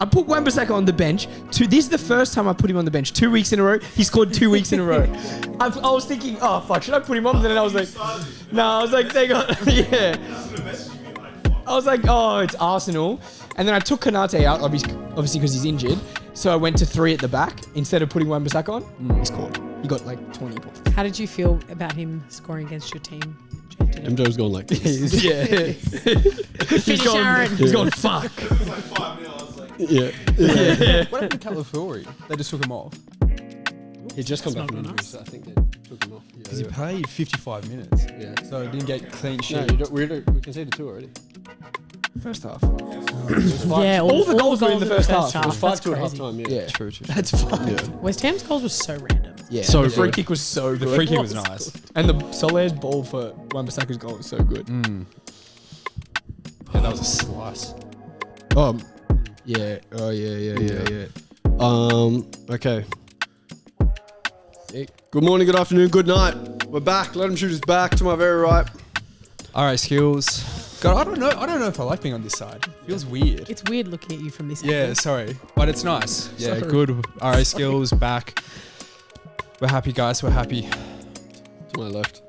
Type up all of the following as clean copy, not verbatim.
I put Wan-Bissaka on the bench. This is the first time I put him on the bench. 2 weeks in a row. He scored 2 weeks in a row. I was thinking, oh, fuck, should I put him on? And then I was like, no, I was like, they got, yeah. I was like, oh, it's Arsenal. And then I took Konate out, obviously because he's injured. So I went to 3 at the back instead of putting Wan-Bissaka on. He scored. He got like 20 points. How did you feel about him scoring against your team? MJ was going like this. Yeah. He's gone, fuck. Yeah. What happened to Calafiori? They just took him off. He just come back from injury, so I think they took him off. Because he played 55 minutes. Yeah. So he didn't get clean sheet. No, we conceded 2 already. First half. Yeah, all the goals were in the first half. It was 5 That's to half crazy. time, yeah. Yeah. True. That's fine. Yeah. West Ham's goals was so random. Yeah. So the free good. kick was so good. The free kick was nice. And the Soler's ball for Wan-Bissaka's goal was so good. Yeah, that was a slice. Yeah. Oh, yeah. Okay. Good morning, good afternoon, good night. We're back. Let him shoot us back to my very right. All right, Skills. God, I don't know if I like being on this side. It feels weird. It's weird looking at you from this Yeah, angle. sorry. But it's nice. Yeah, Sorry. good. All right, Skills back. We're happy, guys. We're happy. To my left.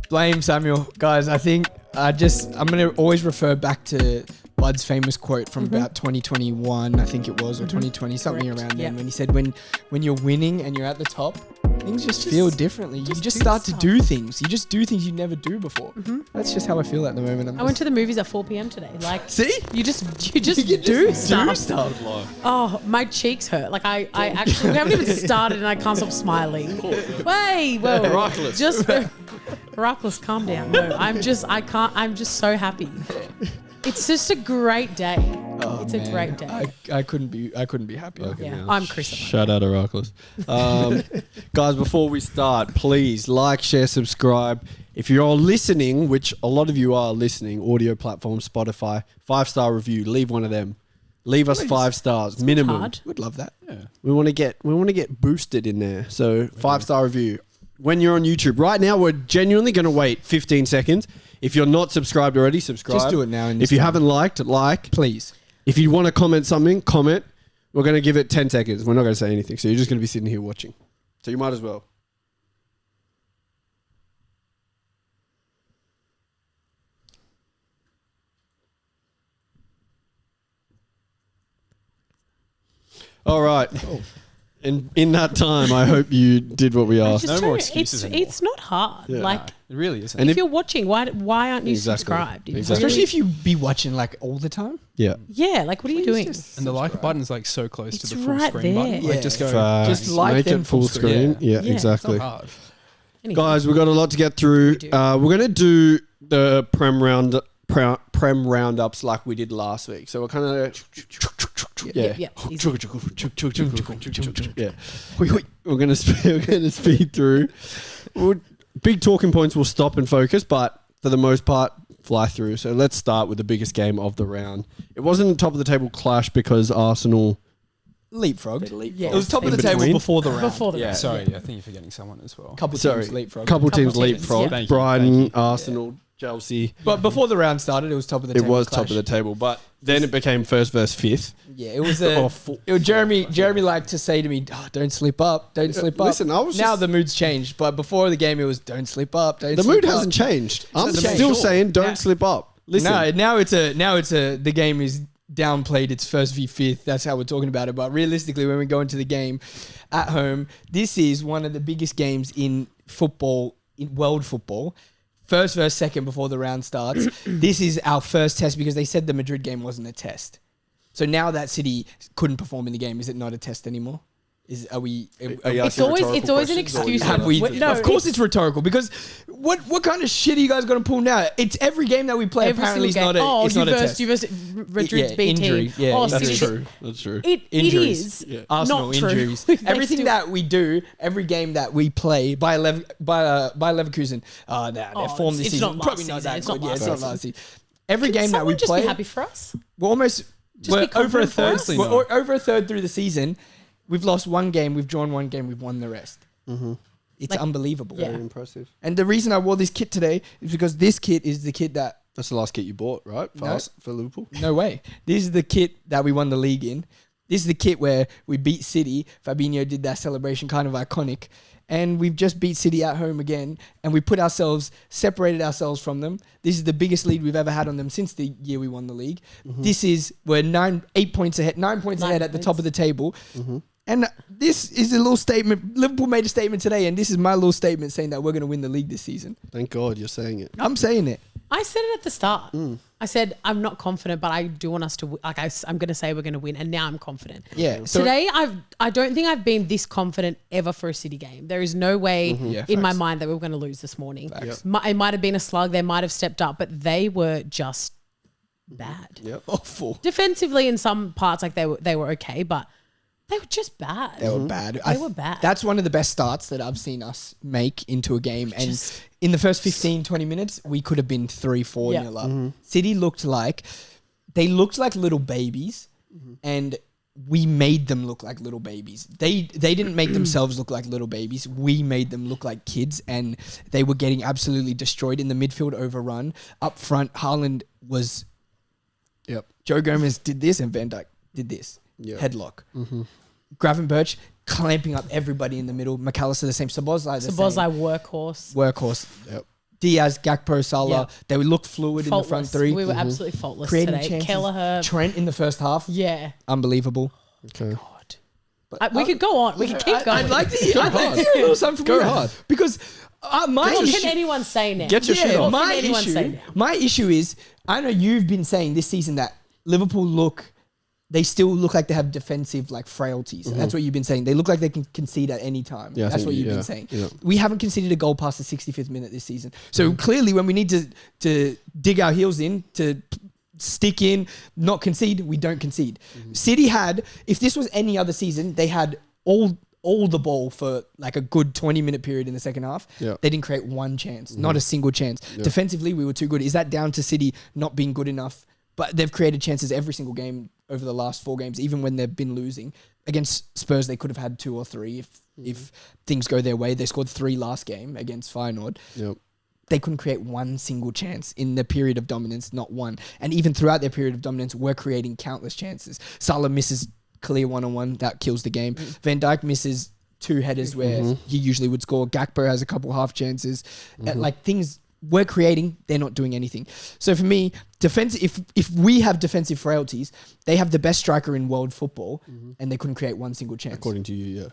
Blame Samuel. Guys, I think I'm going to always refer back to Bud's famous quote from about 2021, I think it was, or 2020, something Correct. around then, Yeah. when he said, when you're winning and you're at the top, things just feel differently. You just do start to stuff. do things. You just do things you never do before. That's just how I feel at the moment. I went to the movies at 4 p.m. today. Like, See? you just You do stuff. stuff. Oh, my cheeks hurt. Like I actually, we haven't even started and I can't stop smiling. Wait, whoa. Miraculous. Just miraculous, calm down. No, I'm just so happy. It's just a great day. It's a great day. I couldn't be happier. Yeah, I'm Chris. Shout out Oraculous. Guys, before we start, please like, share, subscribe. If you're all listening, which a lot of you are listening, audio platform, Spotify, 5-star review, leave one of them. Leave us 5 stars minimum. hard. Would love that. Yeah. We want to get boosted in there. So 5-star review. When you're on YouTube, right now we're genuinely going to wait 15 seconds. If you're not subscribed already, subscribe. Just do it now. If you haven't liked, like. please. If you want to comment something, comment. We're going to give it 10 seconds. We're not going to say anything. So you're just going to be sitting here watching. So you might as well. All right. In that time, I hope you did what we asked. No more excuses anymore. It's not hard. Yeah. Like, It really isn't. And if you're watching, why aren't you Exactly. subscribed? Exactly. Especially if you be watching like all the time. Yeah. Yeah, like what are you doing? and the like button's like so close It's to the full right screen button. there. Like Yeah. just go. Just like make them it full full screen. screen. Yeah, Yeah. exactly. It's not hard. Anyway. Guys, we've got a lot to get through. We We're going to do the Prem roundups like we did last week. So we're kind of... Yeah, easy. Yeah. We're going to speed through. Big talking points will stop and focus, but for the most part, fly through. So let's start with the biggest game of the round. It wasn't a top of the table clash because Arsenal Leapfrogged. Yeah. It was top of the In table between? before the round. Before the Yeah, round. sorry. I think you're forgetting someone as well. Couple Sorry, teams leapfrogged. couple teams Couple teams, leapfrog. yeah. Thank you, Brighton, thank you. Arsenal, Chelsea. But before the round started, it was top of the It table. was clash. top of the table, but then it became first versus fifth. Yeah, it was a. Jeremy liked to say to me, oh, "Don't slip up, don't slip up." listen, I was now just- the mood's changed, but before the game, it was "Don't slip up, don't." The slip mood up." hasn't changed. I'm hasn't changed. still saying don't Yeah. slip up. Listen, No, now it's a. The game is downplayed. It's first v fifth. That's how we're talking about it. But realistically, when we go into the game at home, this is one of the biggest games in football, in world football. First versus second before the round starts. This is our first test because they said the Madrid game wasn't a test. So now that City couldn't perform in the game, is it not a test anymore? Are we? Are you It's asking always rhetorical an questions, or excuse. you- Have we? No, of course, it's rhetorical because what kind of shit are you guys going to pull now? It's every game that we play. Every Apparently, it's single not game. a. It's not a you test. versus Madrid's Yeah, B injury. team. Yeah, Oh, that's City's- true. That's true. It Injuries. is Yeah. Arsenal not true. injuries. They Everything still- that we do, every game that we play by Leverkusen, their form this it's season not last probably not season. that It's good. not Yeah, it's last not last season. season. Every Can game that we someone just play, be happy for us? we're almost Just we're be over a confident for third. us? We're over a third through the season. We've lost one game. We've drawn one game. We've won the rest. It's Like, unbelievable. yeah. Very impressive. And the reason I wore this kit today is because this kit is the kit that. That's the last kit you bought, right? For No. us, for Liverpool. No way. This is the kit that we won the league in. This is the kit where we beat City. Fabinho did that celebration, kind of iconic. And we've just beat City at home again. And we separated ourselves from them. This is the biggest lead we've ever had on them since the year we won the league. We're 9 points ahead at the top of the table. And this is a little statement. Liverpool made a statement today, and this is my little statement saying that we're going to win the league this season. Thank God you're saying it. I'm saying it. I said it at the start. I said I'm not confident, but I do want us to. I'm going to say we're going to win, and now I'm confident. Yeah. So today, I don't think I've been this confident ever for a City game. There is no way in my mind that we were going to lose this morning. It might have been a slug. They might have stepped up, but they were just bad. Awful. Defensively, in some parts, like they were okay, but they were just bad. They were bad. They were bad. That's one of the best starts that I've seen us make into a game. And in the first 15, 20 minutes, we could have been 3-4 nil up. City looked like little babies, and we made them look like little babies. They didn't make themselves look like little babies. We made them look like kids, and they were getting absolutely destroyed in the midfield, overrun. Up front, Haaland was... Joe Gomez did this, and Van Dijk did this. Headlock. Gravenberch clamping up everybody in the middle. McAllister the same. Szoboszlai the same. Workhorse. Yep. Diaz, Gakpo, Salah. Yep. They would look fluid in the front three. We were absolutely faultless Creating today. chances. Kelleher. Trent in the first half. Yeah. Unbelievable. Okay. We could go on. We could keep going. I'd like to hear a little something from you. hard. Because what can anyone say now? Get your shit off. My issue is, I know you've been saying this season that Liverpool they still look like they have defensive frailties. That's what you've been saying. They look like they can concede at any time. Yeah, that's what you've been saying. Yeah. We haven't conceded a goal past the 65th minute this season. So clearly when we need to dig our heels in, to stick in, not concede, we don't concede. City had, if this was any other season, they had all the ball for a good 20-minute period in the second half. Yeah. They didn't create one chance, not a single chance. Yeah. Defensively, we were too good. Is that down to City not being good enough? But they've created chances every single game over the last 4 games, even when they've been losing. Against Spurs, they could have had 2 or 3 if things go their way. They scored 3 last game against Feyenoord. Yep. They couldn't create one single chance in the period of dominance, not one. And even throughout their period of dominance, we're creating countless chances. Salah misses clear one-on-one, that kills the game. Van Dijk misses 2 headers where he usually would score. Gakpo has a couple half chances. Things we're creating, they're not doing anything. So for me, if we have defensive frailties, they have the best striker in world football, and they couldn't create one single chance. According to you, yeah.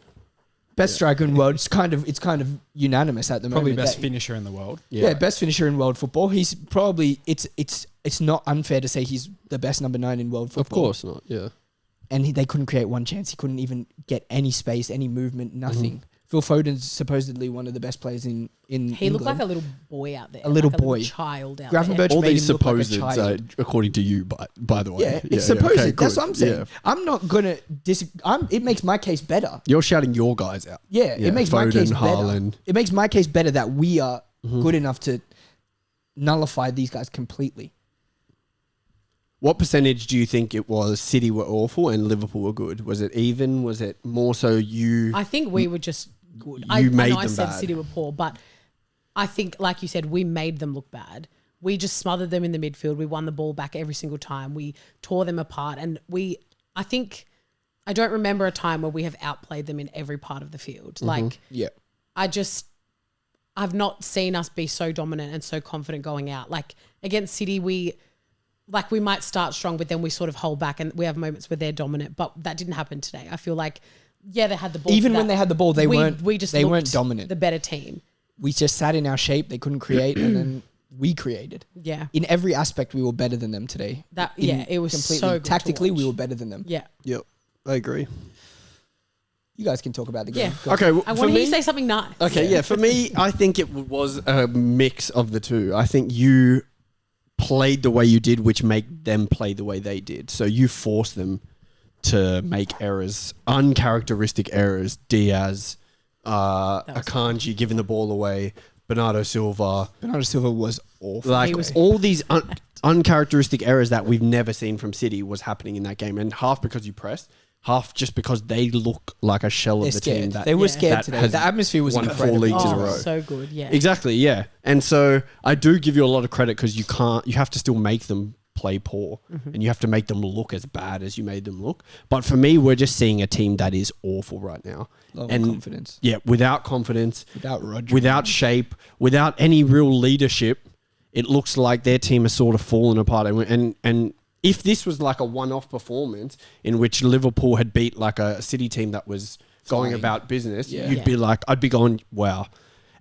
Best striker in world. It's kind of unanimous at the Probably moment. best finisher in the world. Yeah, best finisher in world football. He's probably it's not unfair to say he's the best number 9 in world football. Of course not. Yeah. And they couldn't create one chance. He couldn't even get any space, any movement, nothing. Phil Foden's supposedly one of the best players in He England. looked like a little boy out there. A little boy. Little child out there. Gravenberch All made these him look like a supposeds are child. according to you, by the way. Yeah, it's supposed. okay, That's good. what I'm saying. Yeah. I'm not gonna it makes my case better. You're shouting your guys out. Yeah, it makes my Foden, case better. Haaland. It makes my case better that we are good enough to nullify these guys completely. What percentage do you think it was City were awful and Liverpool were good? Was it even? Was it more so you... I think we were just good. You I made know them I said bad. City were poor, but I think, like you said, we made them look bad. We just smothered them in the midfield. We won the ball back every single time. We tore them apart. And I don't remember a time where we have outplayed them in every part of the field. I've not seen us be so dominant and so confident going out. Against City, we might start strong, but then we sort of hold back and we have moments where they're dominant, but that didn't happen today. I feel like, they had the ball. Even when they had the ball, they weren't looked dominant. The better team. We just sat in our shape. They couldn't create, and then we created. Yeah. In every aspect, we were better than them today. It was so good to Tactically, we watch. were better than them. Yeah. Yep, I agree. You guys can talk about the game. Yeah. Go on. Okay, I want to hear you say something nice. Okay, yeah. For me, I think it was a mix of the two. I think you played the way you did, which made them play the way they did. So you forced them to make errors, uncharacteristic errors. Diaz, Akanji giving the ball away, Bernardo Silva. Bernardo Silva was awful. All these uncharacteristic errors that we've never seen from City was happening in that game. And half because you pressed, half just because they look like a shell of the team. They were scared that today. has The atmosphere was won 4 incredible. leagues in a row. So good, yeah. Exactly, yeah. And so I do give you a lot of credit because you have to still make them play poor and you have to make them look as bad as you made them look. But for me, we're just seeing a team that is awful right now. And confidence. Yeah, without confidence, Without Rodri. without shape, without any real leadership, it looks like their team has sort of fallen apart. And if this was like a one-off performance in which Liverpool had beat like a City team that was going about business, you'd be like, I'd be going, wow.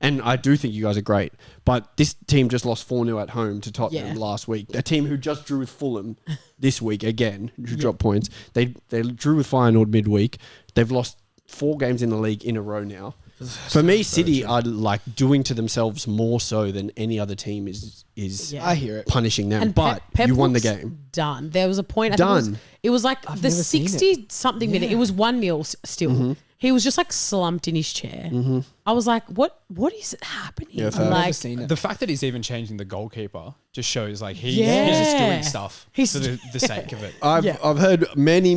And I do think you guys are great. But this team just lost 4-0 at home to Tottenham last week. A team who just drew with Fulham this week again, who dropped points. They drew with Feyenoord midweek. They've lost 4 games in the league in a row now. For me, City are like doing to themselves more so than any other team is I hear it. punishing them. And But Pep you won the looks game. Done. There was a point. Done. It was like the never seen it. 60-something minute. It was 1-0 still. He was just like slumped in his chair. I was like, what is happening? Yeah, I'm fair. I've never like, seen it. The fact that he's even changing the goalkeeper just shows like he's Yeah. just doing stuff He's- for the sake of it. I've heard many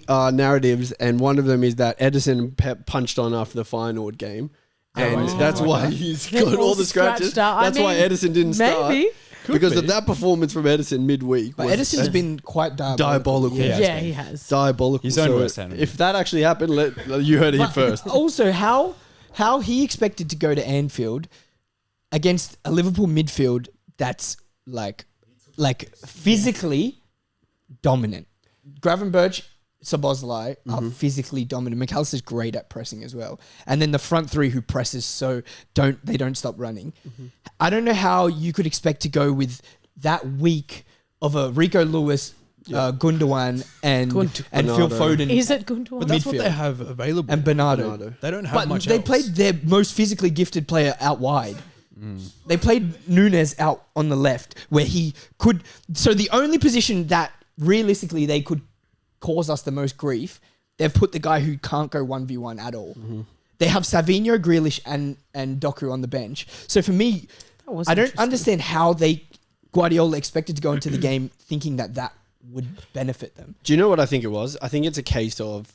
narratives, and one of them is that Edison and Pep punched on after the Feyenoord game. And that's why he's They're got all all the scratches. scratched up. I That's why mean, Edison didn't start. maybe. Because of that performance from Edison midweek. But was Edison's been quite diabolical. Yeah, he has. Diabolical. His own So worst enemy. if that actually happened, you heard it here first. Also, how he expected to go to Anfield against a Liverpool midfield that's like physically dominant. Gravenberch, Szoboszlai are physically dominant. McAllister's great at pressing as well. And then the front three who presses they don't stop running. I don't know how you could expect to go with that weak of a Rico Lewis, Gundogan and Phil Bernardo. Foden. Is it Gundogan? But that's what midfield. they have available. And Bernardo. Bernardo. They don't have But much they else. played their most physically gifted player out wide. They played Nunes out on the left where he could... So the only position that realistically they could cause us the most grief, they've put the guy who can't go 1v1 at all. They have Savinho, Grealish and Doku on the bench. So for me, was I don't interesting. understand how Guardiola expected to go into the game thinking that would benefit them. Do you know what I think it was? I think it's a case of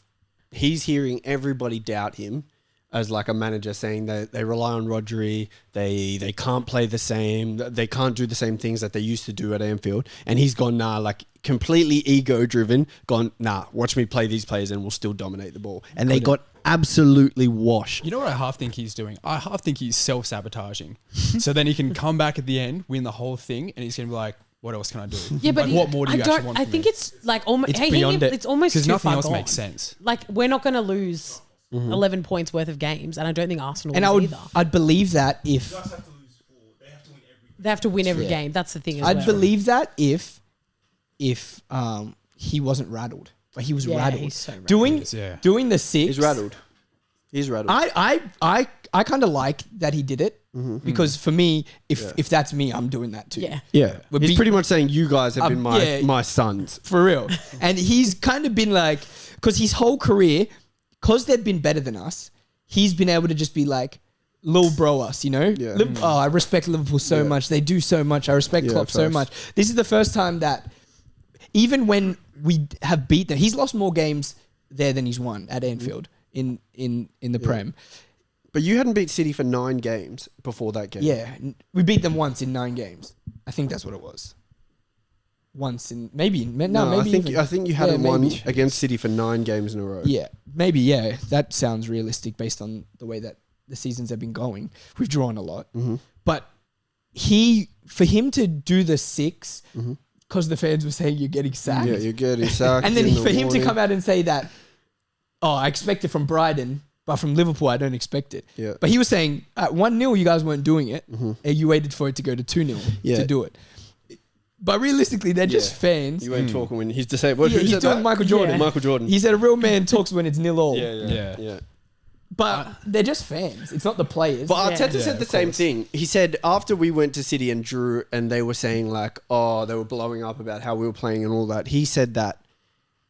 he's hearing everybody doubt him as like a manager, saying that they rely on Rodri, they can't play the same, they can't do the same things that they used to do at Anfield. And he's gone, like completely ego-driven, gone, watch me play these players and we'll still dominate the ball. And they got absolutely washed. You know what I half think he's doing? I half think he's self-sabotaging. So then he can come back at the end, win the whole thing, and he's going to be like, what else can I do? Yeah, but like, what more do you actually want I from think me? it's like almost. It's beyond it. It's almost Because too nothing far else gone. makes sense. Like we're not going to lose 11 points worth of games, and I don't think Arsenal And will either. I'd believe that if... They have to win every Yeah. game. That's the thing. As I'd well. believe that if he wasn't rattled, but he was Yeah, rattled. he's so rattled. Doing the six. He's rattled. He's rattled. I kind of like that he did it because for me, if that's me, I'm doing that too. Yeah. Yeah. But He's be- pretty much saying you guys have been my sons. For real. And he's kind of been like, because his whole career, because they've been better than us, he's been able to just be like, lil bro us, you know? Yeah. I respect Liverpool so much. They do so much. I respect Klopp so facts. much. This is the first time that even when we have beat them, he's lost more games there than he's won at Anfield in the Prem. But you hadn't beat City for 9 games before that game. Yeah. We beat them once in 9 games. I think that's what it was. Once in maybe I think you hadn't won maybe. against City for 9 games in a row. Yeah, maybe, that sounds realistic based on the way that the seasons have been going. We've drawn a lot. But for him to do the 6, because the fans were saying you're getting sacked. Yeah, you're getting sacked. And then in the for him to morning. come out and say that, I expect it from Brighton, but from Liverpool, I don't expect it. Yeah. But he was saying, at 1-0, you guys weren't doing it. And you waited for it to go to 2-0 to do it. But realistically, they're just fans. You ain't talking when he's disabled. Yeah, he's doing Michael Jordan. Yeah. Michael Jordan. He said a real man talks when it's 0-0. Yeah. But they're just fans. It's not the players. But Yeah. Arteta said the same thing. He said after we went to City and drew, and they were saying like, they were blowing up about how we were playing and all that. He said that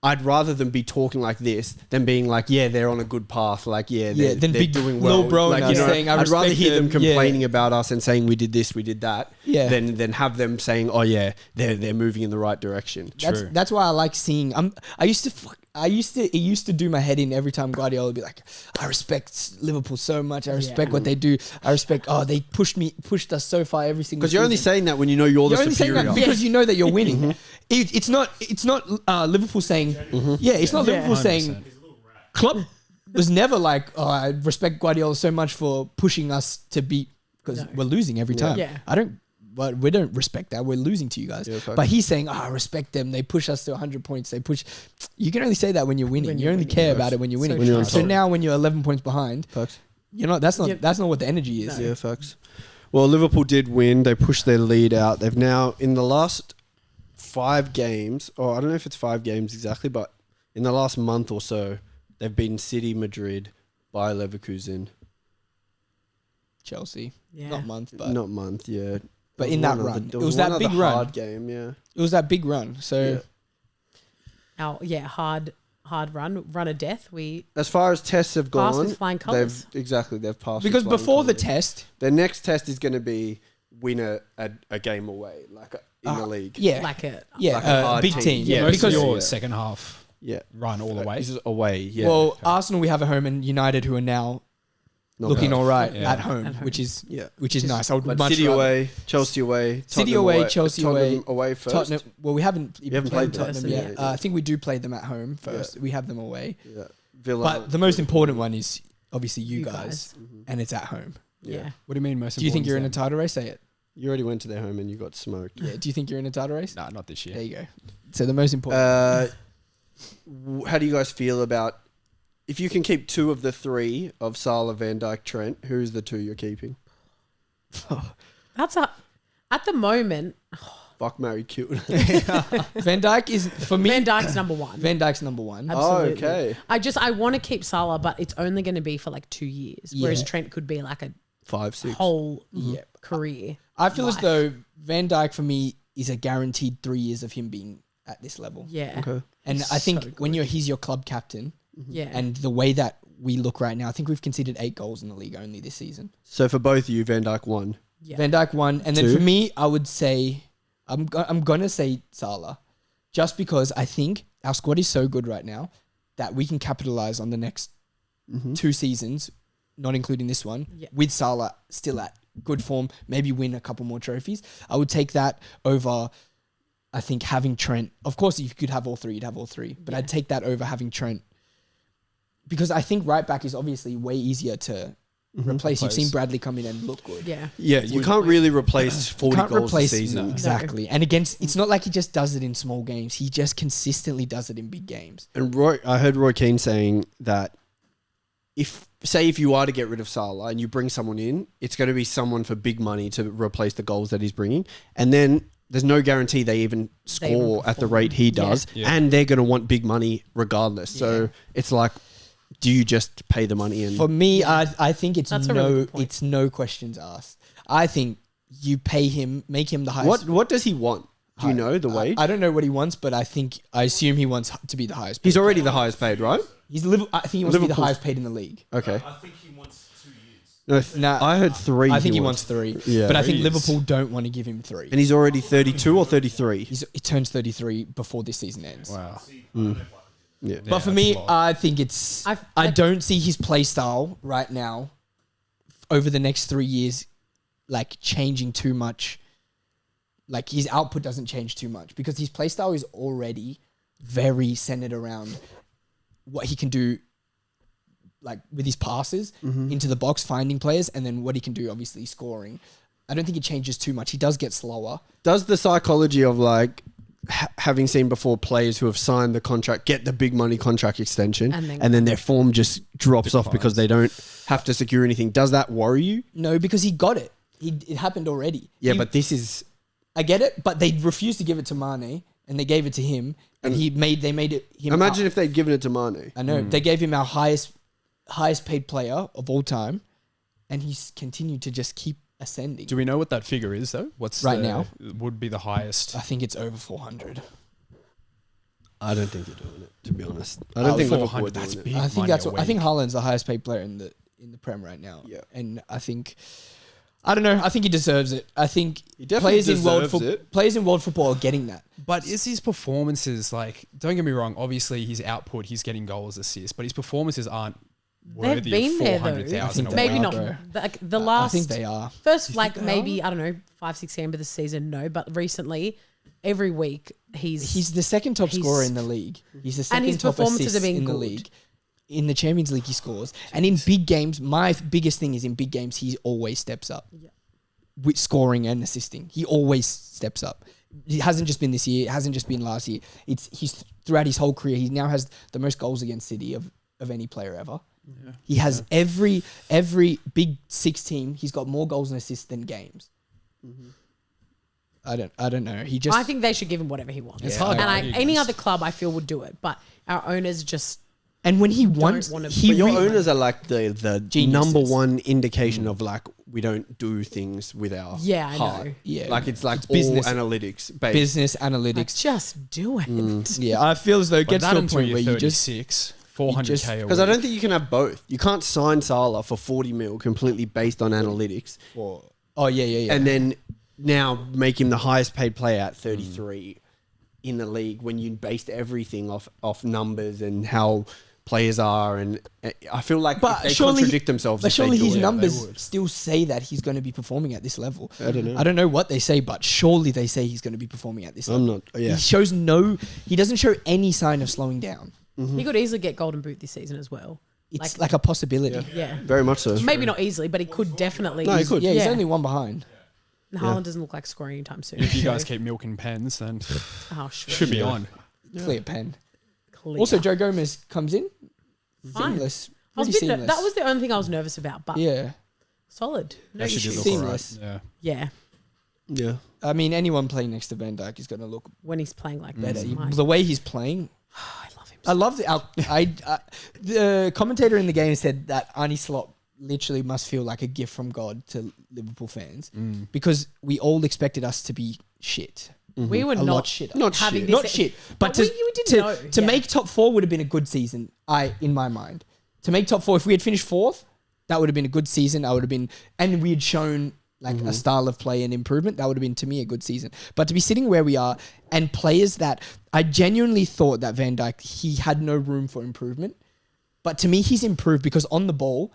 I'd rather them be talking like this than being like, they're on a good path. Like, they're then they're big doing little well. bro like, and us saying, I I'd rather respect hear them them. Yeah. complaining about us and saying we did this, we did that, Yeah. than have them saying, they're moving in the right direction. That's why I like seeing. I it used to do my head in every time Guardiola would be like, I respect Liverpool so much. I respect what they do. I respect, they pushed us so far every single season. Because you're only saying that when you know you're the only saying superior. that because you know that you're winning. It's not Liverpool saying, it's not Liverpool 100%. saying, Klopp was never like, I respect Guardiola so much for pushing us to beat, because we're losing every time. Yeah. But we don't respect that. We're losing to you guys. Yeah, but he's saying, I respect them. They push us to 100 points. You can only say that when you're winning. You only care about it when you're winning. When you're on So top. now when you're 11 points behind, Facts. you're not. That's not what the energy is. Yeah, facts. Well, Liverpool did win. They pushed their lead out. They've now, in the last 5 games, or I don't know if it's 5 games exactly, but in the last month or so, they've beaten City, Madrid, Bayer Leverkusen. Chelsea, Yeah. not month, but Not month, yeah. But There in was that one run. other- It there was one that big other run. hard game, yeah. It was that big run. So Hard run of death. We As far as tests have Passed gone, with flying colours. they've passed. because with flying before the colours. test, their next test is going to be win a game away, like in the league. yeah, like a yeah, like a hard big team. team. Yeah, Most because of your Yeah. second half Yeah, run all the way. This is away. Yeah. well, Arsenal we have at home and United who are now Not looking bad. all right Yeah. at home, At home. which is Yeah. nice. I would But much City rather- away, Chelsea away, City Tottenham away, Chelsea Tottenham away first. Tottenham. Well, we haven't haven't played Tottenham them. yet. Yeah. I think we do play them at home first. We have them away. Yeah. Villa. But the most important one is obviously you You guys, guys. and it's at home. yeah. What do you mean most Do you think you're in a important title race? Say it. You already went to their home and you got smoked. Yeah. Do you think you're in a title race? then? Nah, not this year. There you go. So the most important. How do you guys feel about if you can keep 2 of the 3 of Salah, Van Dijk, Trent? Who's the 2 you're keeping? At the moment, Fuck, marry, kill. Van Dijk is for me. Van Dijk's number one. Van Dijk's number one. Absolutely. okay. I want to keep Salah, but it's only going to be for like 2 years, whereas Yeah. Trent could be like a 5, 6. whole Yeah. career. I feel as life. though Van Dijk for me is a guaranteed 3 years of him being at this level. Yeah. Okay. And He's I think so when he's your club captain, Yeah. and the way that we look right now, I think we've conceded 8 goals in the league only this season. So for both of you, Van Dijk won. yeah. Van Dijk won, and then 2. for me, I would say I'm gonna say Salah, just because I think our squad is so good right now that we can capitalize on the next 2 seasons, not including this one, Yeah. with Salah still at good form, maybe win a couple more trophies. I would take that over. I think having Trent. Of course, if you could have all 3, you'd have all 3, but Yeah. I'd take that over having Trent because I think right back is obviously way easier to replace. You've seen Bradley come in and look good. Yeah. Yeah, you can't really replace 40 Can't goals replace a season. no, exactly. And against, it's not like he just does it in small games. He just consistently does it in big games. And I heard Roy Keane saying that if you are to get rid of Salah and you bring someone in, it's going to be someone for big money to replace the goals that he's bringing. And then there's no guarantee they even score at the perform. rate he does. Yeah. And they're going to want big money regardless. So it's like, do you just pay the money and For me, I think it's That's a really good point. it's no questions asked. I think you pay him, make him the highest. what does he want? Do you know the wage? I don't know what he wants, but I assume he wants to be the highest. He's paid. already the highest paid, right? I think he wants to be the Liverpool's- highest paid in the league. Okay. I think he wants 2 years. No, Nah, I heard 3. I think he wants 3. Yeah. But I think 3 Liverpool don't want to give him 3. And he's already 32 or 33. He turns 33 before this season ends. Wow. Yeah. But for that's me, a lot. I think it's. I don't see his play style right now over the next 3 years, like changing too much. Like his output doesn't change too much because his play style is already very centered around what he can do, like with his passes into the box, finding players, and then what he can do, obviously scoring. I don't think it changes too much. He does get slower. Does the psychology of like having seen before players who have signed the contract get the big money contract extension And then their form just drops off because they don't have to secure anything? Does that worry you? No, because he got it. It happened already. Yeah, He- but this is I get it, but they refused to give it to Mane, and they gave it to him, and they made it him. imagine if they'd given it to Mane. I know they gave him our highest paid player of all time, and he's continued to just keep ascending. Do we know what that figure is though? What's Right now? would be the highest? I think it's over 400. I don't think they're doing it, to be honest. I don't think Liverpool are 400, doing that's it. big. I think money that's a what I think. week. Haaland's the highest paid player in the Prem right now. Yeah. and I think I don't know. I think he deserves it. I think definitely players in world football are getting that. But is his performances like? Don't get me wrong. Obviously, his output, he's getting goals, assists, but his performances aren't worthy They've been of there, though. 400,000. I think Maybe are, not. bro. Like the last. I think they are. First, like maybe I don't know, 5-6 games of the season. No, but recently, every week He's the second top scorer in the league. He's the second his top performances assist have been in the good. league. In the Champions League, he scores, and in big games, my biggest thing is in big games, he always steps up. Yeah. With scoring and assisting, he always steps up. It hasn't just been this year. It hasn't just been last year. He's throughout his whole career. He now has the most goals against City of any player ever. Yeah. He has every Big Six team. He's got more goals and assists than games. Mm-hmm. I don't know. I think they should give him whatever he wants. It's hard. And any other club I feel would do it, but our owners just. And when he wants, your owners are like the Geniuses. number one indication of like we don't do things with our I heart. know. Yeah, like it's like it's all business analytics based. Business Like, analytics. just do it. Yeah, I feel as though it But gets that to a until point you're where you just 36, 400k a week. Because I don't think you can have both. You can't sign Salah for 40 mil completely based on analytics, and then now make him the highest paid player at 33 in the league when you based everything off numbers and how players are, and I feel like they contradict themselves. But surely his they numbers would. still say that he's going to be performing at this level. I don't know. I don't know what they say, but surely they say he's going to be performing at this level. I'm not. Yeah. He doesn't show any sign of slowing down. He could easily get Golden Boot this season as well. It's like a possibility. Yeah. Very much so. Maybe not easily, but he could definitely. No, he could. Yeah, he's only one behind. And Haaland doesn't look like scoring anytime soon. If you guys keep milking pens, then should be on. Clear pen. Clear. Also, Joe Gomez comes in. Fine. Seamless. I was Pretty a bit seamless. that was the only thing I was nervous about, but Yeah. solid. No That should issues. look Seamless. alright. Yeah, Yeah. I mean, anyone playing next to Van Dijk is going to look when he's playing like better. this. The way he's playing, I love him. I love the commentator in the game said that Arne Slot literally must feel like a gift from God to Liverpool fans because we all expected us to be shit. We were A lot not shitter. Not having shit. this. Not shit, but we didn't know. to make top 4 would have been a good season. In my mind, to make top 4, if we had finished 4th, that would have been a good season. I would have been, and we had shown like a style of play and improvement. That would have been to me a good season. But to be sitting where we are and players that I genuinely thought that Van Dijk, he had no room for improvement, but to me he's improved because on the ball,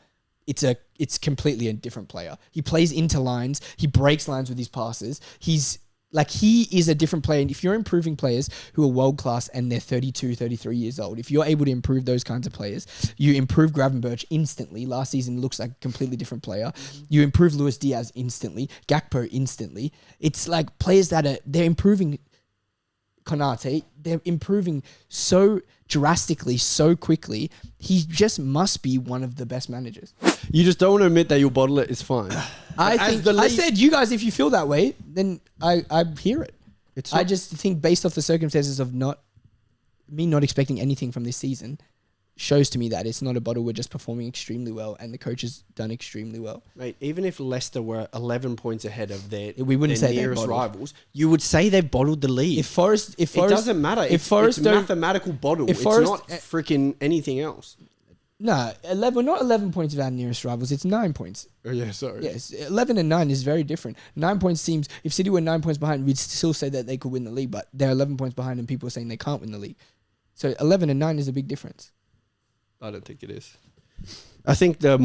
it's completely a different player. He plays into lines. He breaks lines with his passes. He is a different player. And if you're improving players who are world-class and they're 32, 33 years old, if you're able to improve those kinds of players, you improve Gravenberch instantly. Last season looks like a completely different player. You improve Luis Diaz instantly. Gakpo instantly. It's like players they're improving Konate. They're improving so drastically, so quickly. He just must be one of the best managers. You just don't want to admit that you'll bottle it. It's fine. I said, you guys, if you feel that way, then I hear it. I just think based off the circumstances of not expecting anything from this season, shows to me that it's not a bottle. We're just performing extremely well, and the coach has done extremely well. Mate, even if Leicester were 11 points ahead of their say nearest they've bottled. rivals, you would say they've bottled the league. If Forest, it doesn't matter. If Forest it's don't, mathematical bottle. if It's Forest- not freaking anything else. no, 11. We're not 11 points of our nearest rivals. It's 9 points. Oh yeah, sorry. Yes, 11 and 9 is very different. 9 points seems, if City were 9 points behind, we'd still say that they could win the league, but they're 11 points behind and people are saying they can't win the league. So 11 and 9 is a big difference. I don't think it is. I think the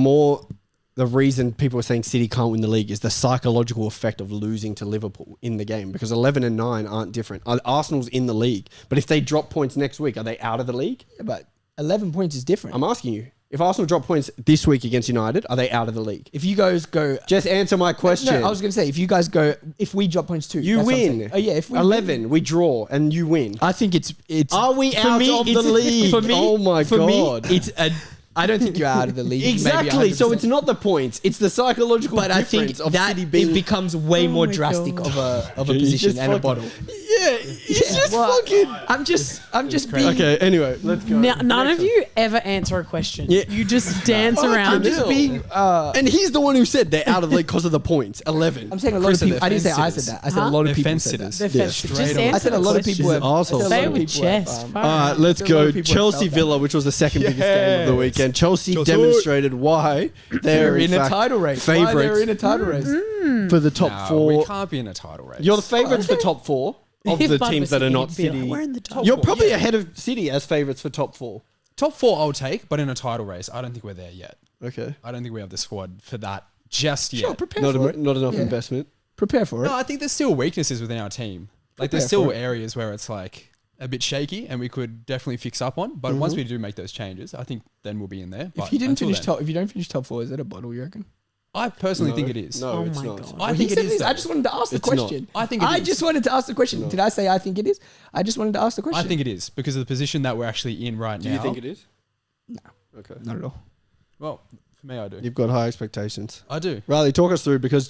reason people are saying City can't win the league is the psychological effect of losing to Liverpool in the game, because 11 and 9 aren't different. Arsenal's in the league, but if they drop points next week, are they out of the league? Yeah, but 11 points is different. I'm asking you. If Arsenal drop points this week against United, are they out of the league? If you guys go... Just answer my question. No, I was going to say, if you guys go... If we drop points too... You that's what I'm win. saying. Oh, yeah, if we 11, win, we draw, and you win. I think it's... Are we for out me, of the it's- league? For me, Oh my for God. me, it's a... I don't think you're out of the league. Exactly. Maybe So 100%. it's not the points. It's the psychological But I difference think of that City being... it becomes way Oh more my drastic God. of a You position just and a fucking- bottle. He's just Well, fucking. I'm just being. Okay, anyway, let's go. None of you ever answer a question. Yeah. You just dance around. I'm just being. And he's the one who said they're out of the league because of the points. 11. I'm saying a lot Chris, of people. they're I didn't say I fence said that. I sitters. said a lot of They're people fence said that. sitters. They're Yeah. just Straight answer on. I said a the lot of question. people have. Assholes. I said a lot Say of with people have, chest. um, Fuck. Let's So a lot go. of people have Chelsea felt that. Villa, which was the second biggest game of the weekend. Chelsea demonstrated why they're in a fact title race. Why they're favourites in a title race. for the top No, we four. can't be in a title race. You're the favourites for top four of If the Bud teams was that are here, not he'd be like, City. we're in the top You're four. probably ahead of City as favourites for top four. top 4 I'll take, but in a title race, I don't think we're there yet. Okay. I don't think we have the squad for that just yet. Sure, prepare Not, for it. not enough Yeah. investment. Prepare for it. No, I think there's still weaknesses within our team. Like there's Prepare still for it. areas where it's like a bit shaky and we could definitely fix up on. But once we do make those changes, I think then we'll be in there. But If you didn't until finish then, top, if you don't finish top 4, is that a bottle? You reckon? I personally No. think it is. No, Oh it's my not. God. I He think it said is. this. I though. just wanted to ask the It's not. question. I think it I is. just wanted to ask the question. No. Did I say I think it is? I just wanted to ask the question. I think it is because of the position that we're actually in right Do now. you think it is? No. Okay. Not at all. Well, for me, I do. You've got high expectations. I do. Riley, talk us through because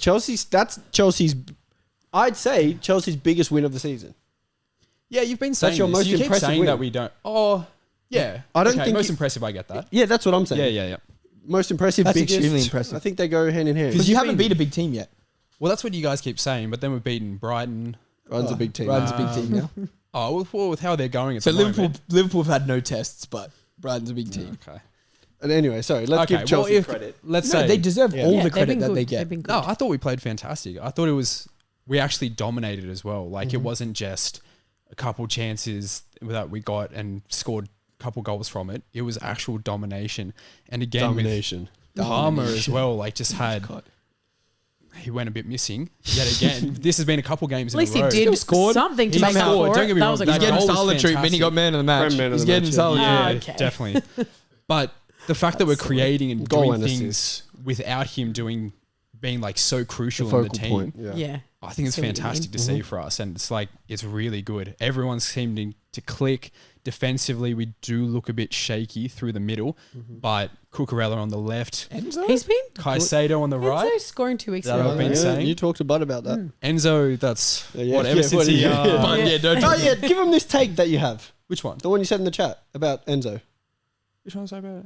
that's Chelsea's. I'd say Chelsea's biggest win of the season. Yeah, you've been saying your this. most You keep impressive saying win. that we don't. Oh, yeah. I don't Okay, think most you- impressive. I get that. Yeah, that's what I'm saying. Yeah. Most impressive. That's biggest. extremely impressive. I think they go hand in hand. Because you you've haven't been- beat a big team yet. Well, that's what you guys keep saying, but then we've beaten Brighton. Brighton's a big team. Brighton's a big team now. Oh, well, with how they're going at So the moment. Liverpool have had no tests, but Brighton's a big team. Okay. And anyway, sorry. Let's Okay, give Chelsea well, if- credit. Let's No, say they deserve all Yeah, the they've credit been that good. they They've get. been good. No, I thought we played fantastic. I thought we actually dominated as well. Like it wasn't just a couple chances that we got and scored a couple goals from it. It was actual domination. And again, with Palmer as well, like just had, he went a bit missing yet again. This has been a couple games At in least a he row. did scored. something to He make up scored. for Don't it. get me That wrong, was a that He's good getting goal goal. was solid treatment. He got man of the match. Man of He's the getting match, yeah. solid. Yeah, okay. definitely. But the fact that we're creating and Goal doing and things assist. without him being like so crucial The on the focal team, point. Yeah. Yeah. I think it's See what you fantastic mean. to see for us, and it's like it's really good. Everyone's seeming to click defensively. We do look a bit shaky through the middle, but Cucurella on the left, Enzo? He's been Caicedo on the right. Enzo scoring 2 weeks That ago. I've been saying. You talked to Bud about that. Enzo, that's Yeah, whatever yeah, since he. yeah. But yeah, don't Oh yeah, give him this take that you have. Which one? The one you said in the chat about Enzo. Which one was I about?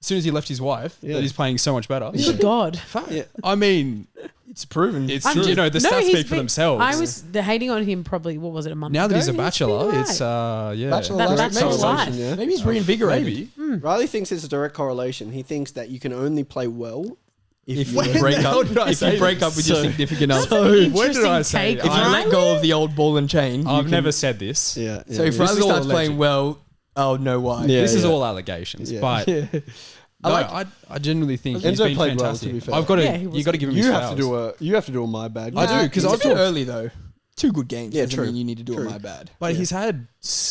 As soon as he left his wife, Yeah. that he's playing so much better. Good God. Yeah. I mean, It's proven. it's I'm true. just- The no, stats he's speak for been- themselves. I was hating on him probably, what was it, a month now ago? that he's a He's been bachelor, alright. it's yeah. Bachelor That- life. that's Maybe his he's- life. Yeah. Maybe he's reinvigorated. Maybe. Riley thinks it's a direct correlation. He thinks that you can only play well If you you break the hell up, did I if say you break this? up with your So- significant other. That's an when did interesting I say take. that? If you let go of the old ball and chain, you I've can- never said this. Yeah. So if yeah. Riley is all starts alleged. playing well, I'll know why. Yeah. This is all allegations, Yeah. but Yeah. no, like- I genuinely think Enzo he's been played well, fantastic. to be fair. I've got to, Yeah, he was you got to give him You his have to flowers. do a my bad. I do, 'cause it's I a bit thought- early though. 2 good games. Yeah, doesn't true. mean you need to do True. it my bad. But he's had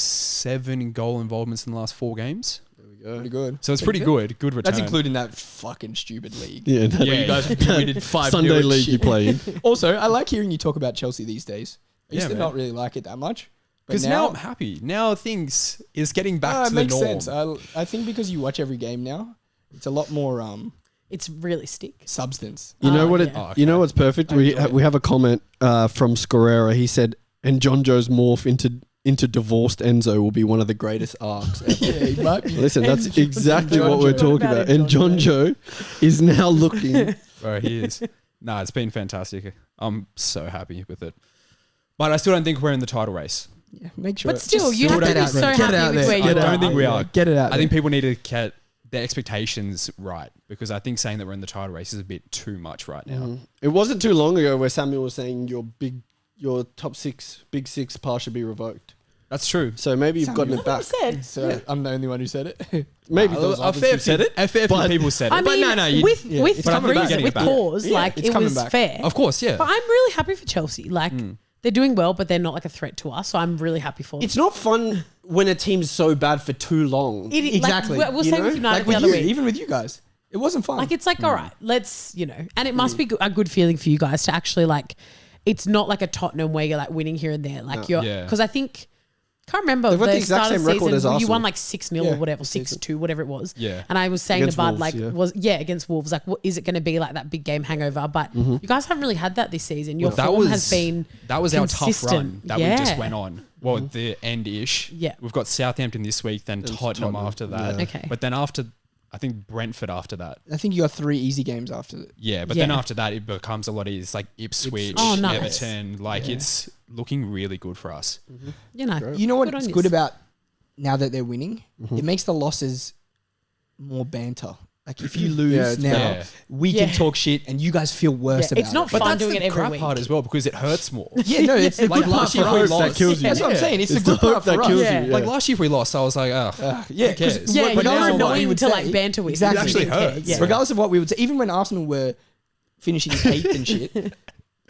7 goal involvements in the last 4 games, Pretty good. so it's pretty good. Good return. That's including that fucking stupid league. Yeah. Where you guys did 5 Sunday league you play in. Also, I like hearing you talk about Chelsea these days. I used Yeah, to man. not really like it that much. But Because now I'm happy. Now things is getting back it to the makes norm. sense. I think because you watch every game now, it's a lot more It's realistic. substance. You know Oh, what? yeah. Oh, You know what's perfect? We have a comment from Scorera. He said, "And John Joe's morph into divorced Enzo will be one of the greatest arcs ever." Yeah, he might be. Listen, that's And exactly John what we're Joe. talking What about. about And John Joe is now looking. Bro, he is. No, it's been fantastic. I'm so happy with it. But I still don't think we're in the title race. Yeah, make sure. But still, Just you have sort to it be out, so bro. Get it happy out with there. where you I are. don't think we are. Get it out. I think people need to get their expectations right because I think saying that we're in the title race is a bit too much right now. It wasn't too long ago where Samuel was saying your top 6, big 6 pass should be revoked. That's true. So maybe you've gotten it back. Said. So I'm the only one who said it. Maybe A those fair others who said few- it. A fair few but- people said it. I mean, no, you- with yeah, with it's coming back. reason, with Getting it back. cause, Yeah, like it's it coming was back. fair. Of course, yeah. But I'm really happy for Chelsea. Like they're doing well, but they're not like a threat to us. So I'm really happy for them. It's not fun when a team's so bad for too long. It- Exactly. Like, we'll You say know? with United Like the with other you, week. even with you guys, it wasn't fun. Like it's like, all right, let's, and it must be a good feeling for you guys to actually like, it's not like a Tottenham where you're like winning here and there. Like you're, Yeah. because I think can't remember They've got the the exact start of same the record season as where you Arsenal. won like 6-0 Yeah. or whatever, 6-2, whatever it was. Yeah. And I was saying Against to Bud, Wolves, like, against Wolves, like, what, is it going to be like that big game hangover? But you guys haven't really had that this season. Your form has been that was our tough consistent. run that we just went on. Well, the end-ish. Yeah. We've got Southampton this week, then Tottenham after that. Yeah. Okay. But then after, I think Brentford after that. I think you got 3 easy games after that. Yeah, but then Yeah. after that, it becomes a lot easier. It's like Ipswich, Oh, nice. Everton. Like, it's looking really good for us. You know, You know Good what's on good yous. about now that they're winning? It makes the losses more banter. Like if you lose Yeah, it's now, better. we Yeah. can talk shit and you guys feel worse Yeah, about it's not it. But fun that's doing the it every crap week. part as well because it hurts more. Yeah, no, it's the Like good part last for year us. we lost. That kills you. That's what I'm Yeah. saying. It's the It's good the hope part that for kills us. Yeah. you. Like last year if we lost, I was like, oh, Yeah, cares? because Yeah, regardless you're of what we annoying would to say, like banter with. Exactly. You It actually don't care. hurts. Yeah. regardless of what we would say, even when Arsenal were finishing 8th and shit,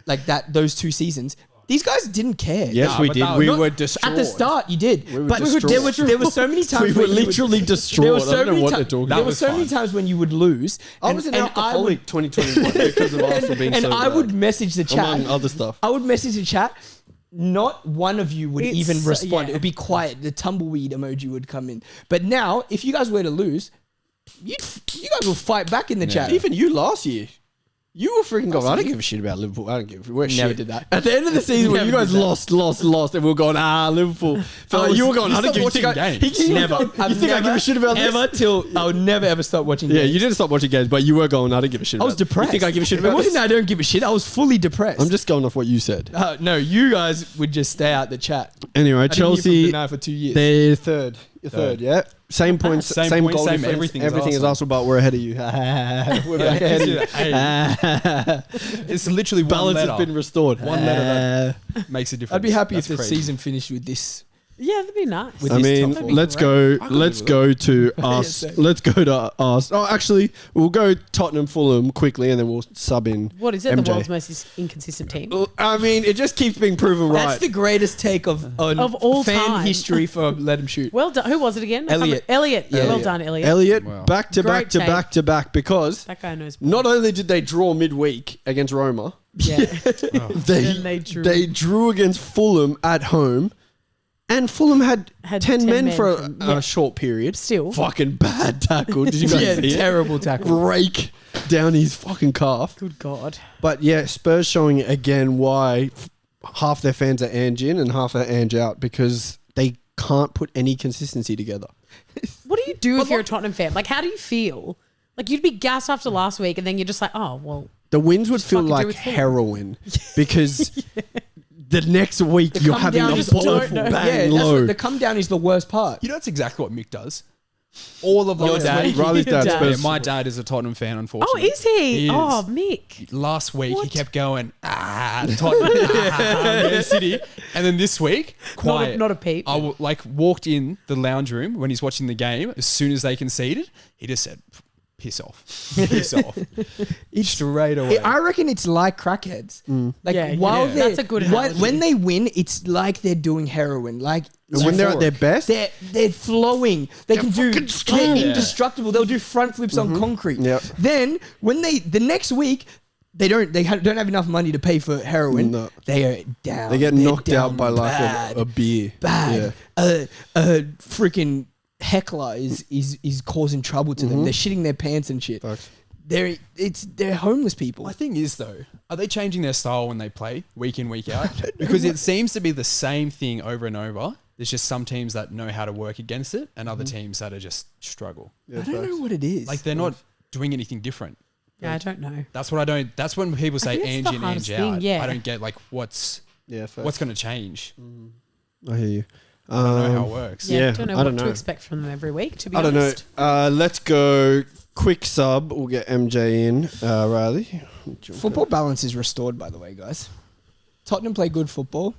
like that, those 2 seasons, these guys didn't care. Yes, Nah, we but did. that- We Not- were destroyed. At the start, you did, We were but destroyed. there were so many times We were when you would- literally destroyed. There were I so don't know many what ti- they're talking There about. were so many times when you would lose. I was an alcoholic 2021 because of Arsenal being and so I bad, would message the chat. among other stuff. I would message the chat. Not one of you would It's- even respond. yeah. It would be quiet. The tumbleweed emoji would come in. But now, if you guys were to lose, you guys will fight back in the chat. Even you last year. You were freaking going, I don't give a shit about Liverpool. I don't give a shit. We're Never shit. did that. At the end of the season, when you Never guys did that. lost, and we were going, Liverpool. You were going, I don't give a shit. Never. You think I give a shit about this? ever till I would never ever stop watching. Yeah, games. you didn't stop watching games, but you were going, I don't give a shit I about was this. depressed. You think I give a shit It about wasn't this? that I don't give a shit. I was fully depressed. I'm just going off what you said. no, you guys would just stay out the chat. Anyway, I didn't hear from Chelsea, Denai for 2 years. they're third. You're third, yeah? Same points, Same same points, goal same difference. everything Everything as is Arsenal, but we're ahead of you. We're back ahead of you. It's literally one Balance letter. has been restored. One letter makes a difference. I'd be happy That's if the crazy. season finished with this. Yeah, that'd be nice. With I this mean, top four. let's Great. go. Let's go to us. same. Let's go to us. Oh, actually, we'll go Tottenham, Fulham quickly, and then we'll sub in. What is it? MJ. The world's most inconsistent team. I mean, it just keeps being proven That's right. the greatest take of all fan time. history for Let Him Shoot. Well done. Who was it again? I can't Elliot. remember. Elliot. Yeah. Well done, Elliot. Elliot, Wow. back to back Great to take. back to back, because That guy knows. not only did they draw midweek against Roma, Yeah. they they drew. they drew against Fulham at home, and Fulham had 10 men for from- a yeah. short period. Still. Fucking bad tackle. Did you guys Yeah, see it? terrible tackle. Rake down his fucking calf. Good God. But yeah, Spurs showing again why half their fans are Ange in and half are Ange out, because they can't put any consistency together. What do you do if you're a Tottenham fan? Like, how do you feel? Like, you'd be gassed after last week, and then you're just like, oh, well. The wins would feel fucking do like with Fulham. heroin, because the next week you're come having down a is ball don't of know. bang that's low. what, the come down is the worst part. You know, that's exactly what Mick does. All of Your last dad? week. Riley's Your dad's dad. Spurs. Yeah, my dad is a Tottenham fan, Oh, unfortunately. is he? He is. Oh, Mick. Last week What? he kept going, Tottenham, Man City, and then this week, quiet. Not a peep. I walked in the lounge room when he's watching the game. As soon as they conceded, he just said, "Piss off, piss off." Straight away. I reckon it's like crackheads. Like Yeah, while yeah. they're That's a good while- analogy. when they win, it's like they're doing heroin. Like And when they're at their best, they're flowing. They can do. fucking strong. They're Yeah. indestructible. They'll do front flips on concrete. Yep. Then when the next week. They don't have enough money to pay for heroin. No. They are down. they get They're knocked out down by like bad. a beer. bad. A freaking heckler is causing trouble to them. They're shitting their pants and shit. Facts. They're homeless people. My thing is though, are they changing their style when they play week in, week out? Because it seems to be the same thing over and over. There's just some teams that know how to work against it, and other teams that are just struggle. I don't know what it is. Like they're not doing anything different. Yeah, I don't know. That's what I don't. That's when people say think it's Ange the in, Ange hardest out. thing, yeah. I don't get like what's Yeah, facts. going to change. I hear you. I don't know how it works. Yeah, Yeah, don't know I what don't to know. expect from them every week, to be I don't know. honest. Let's go quick sub. We'll get MJ in. Riley. Football balance is restored, by the way, guys. Tottenham play good football,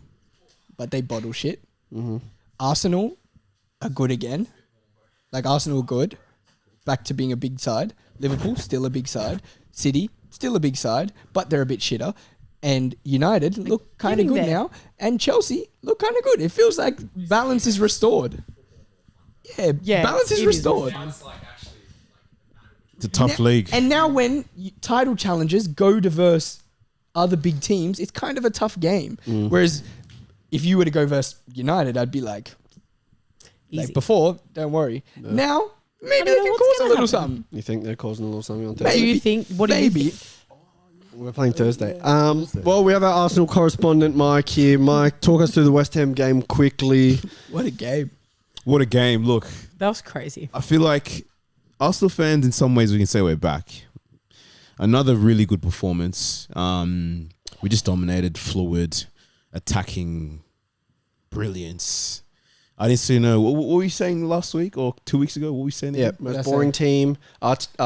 but they bottle shit. Arsenal are good again. Like Arsenal are good, back to being a big side. Liverpool still a big side. City still a big side, but they're a bit shitter. And United look kind of getting good there. now, and Chelsea look kind of good. It feels like balance is restored. Yeah, balance is it restored. It's a tough league. And now when title challenges go to verse other big teams, it's kind of a tough game. Whereas if you were to go versus United, I'd be like, Easy. Like before, don't worry. Now, maybe they don't know can what's cause a gonna little happen. something. You think they're causing a little something on Do Thursday? you think? What do you Maybe. think? We're playing Thursday. Well, we have our Arsenal correspondent, Mike, here. Mike, talk us through the West Ham game quickly. What a game. What a game. Look, That was crazy. I feel like Arsenal fans, in some ways, we can say we're back. Another really good performance. We just dominated, fluid, attacking, brilliance. I didn't see what were you saying last week or 2 weeks ago? What were we saying? Yeah, again? most That's boring it. team. Oh, no,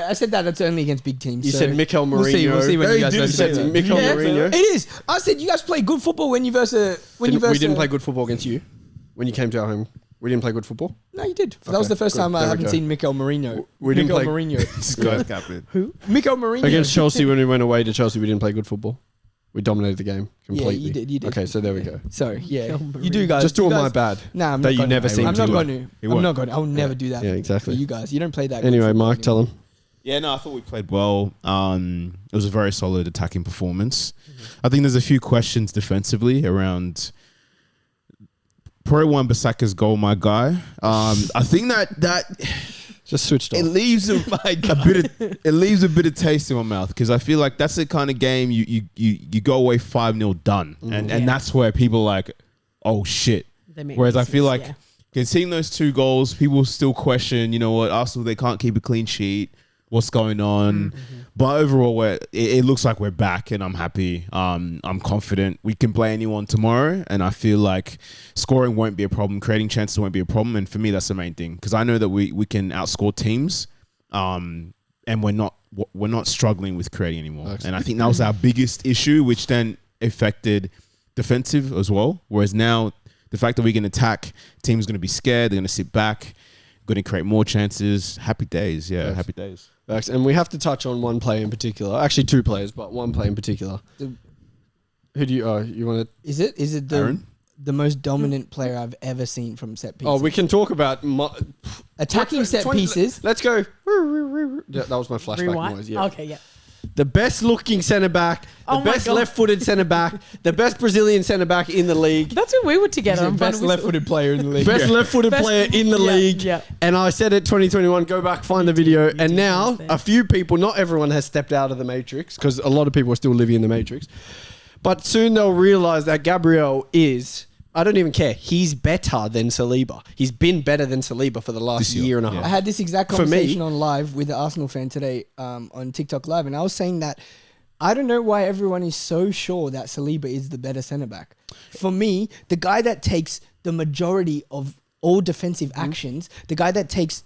I said that's only against big teams. You so said Mikel Mourinho. We'll see when Yeah, you you guys did versus say them. that. Mikel Mourinho. It is. I said you guys play good football when you versus We didn't play good football against you when you came to our home. We didn't play good football. No, you did. That was the first good. time I There we haven't go. seen Mikel Mourinho. We didn't Mikel play- Mourinho. This guy's captain. Mikel Mourinho. Against Chelsea, when we went away to Chelsea, we didn't play good football. We dominated the game completely. you did, you did. Okay, so there we go. Sorry, yeah. Mikel You do guys. Just you doing guys, my bad. Nah, I'm that not you gonna. never seem I'm to not do. going to. He I'm won't. not going to. I will never do that. Yeah, for exactly. you guys. You don't play that. good Anyway, football Mike, tell anymore. him. Yeah, no, I thought we played well. It was a very solid attacking performance. I think there's a few questions defensively around Pro Wan Bissaka's goal, my guy. I think that Just switched off. it leaves a bit of taste in my mouth because I feel like that's the kind of game you go away 5-0 done, and that's where people are like, oh shit. They make Whereas I misses, feel like yeah. seeing those 2 goals, people still question, you know what, Arsenal, they can't keep a clean sheet. What's going on? But overall, it looks like we're back, and I'm happy. I'm confident we can play anyone tomorrow, and I feel like scoring won't be a problem, creating chances won't be a problem, and for me, that's the main thing because I know that we can outscore teams, and we're not struggling with creating anymore. Excellent. And I think that was our biggest issue, which then affected defensive as well. Whereas now, the fact that we can attack, teams going to be scared, they're going to sit back, going to create more chances. Happy days, yeah, Yes. happy days. Facts. And we have to touch on one player in particular. Actually, 2 players, but one player in particular. Who do you want to... Is it Aaron? the most dominant player I've ever seen from set pieces? Oh, we can talk about... Attacking set pieces. Let's go. That was my flashback Rewind. noise. Yeah. Okay, yeah. The best looking centre back, the Oh my best God. left-footed centre back, the best Brazilian centre back in the league. That's when we were together. He's I'm the best fine with- left-footed player in the league. Best left-footed Best- player in the yeah, league. yeah. And I said it 2021, go back, find the video. And did now once there. a few people, not everyone has stepped out of the matrix because a lot of people are still living in the matrix. But soon they'll realize that Gabriel is, I don't even care, he's better than Saliba. He's been better than Saliba for the last This year, year and a yeah. I half. had this exact For me- conversation on live with the Arsenal fan today on TikTok Live, and I was saying that I don't know why everyone is so sure that Saliba is the better centre back. For me, the guy that takes the majority of all defensive actions, the guy that takes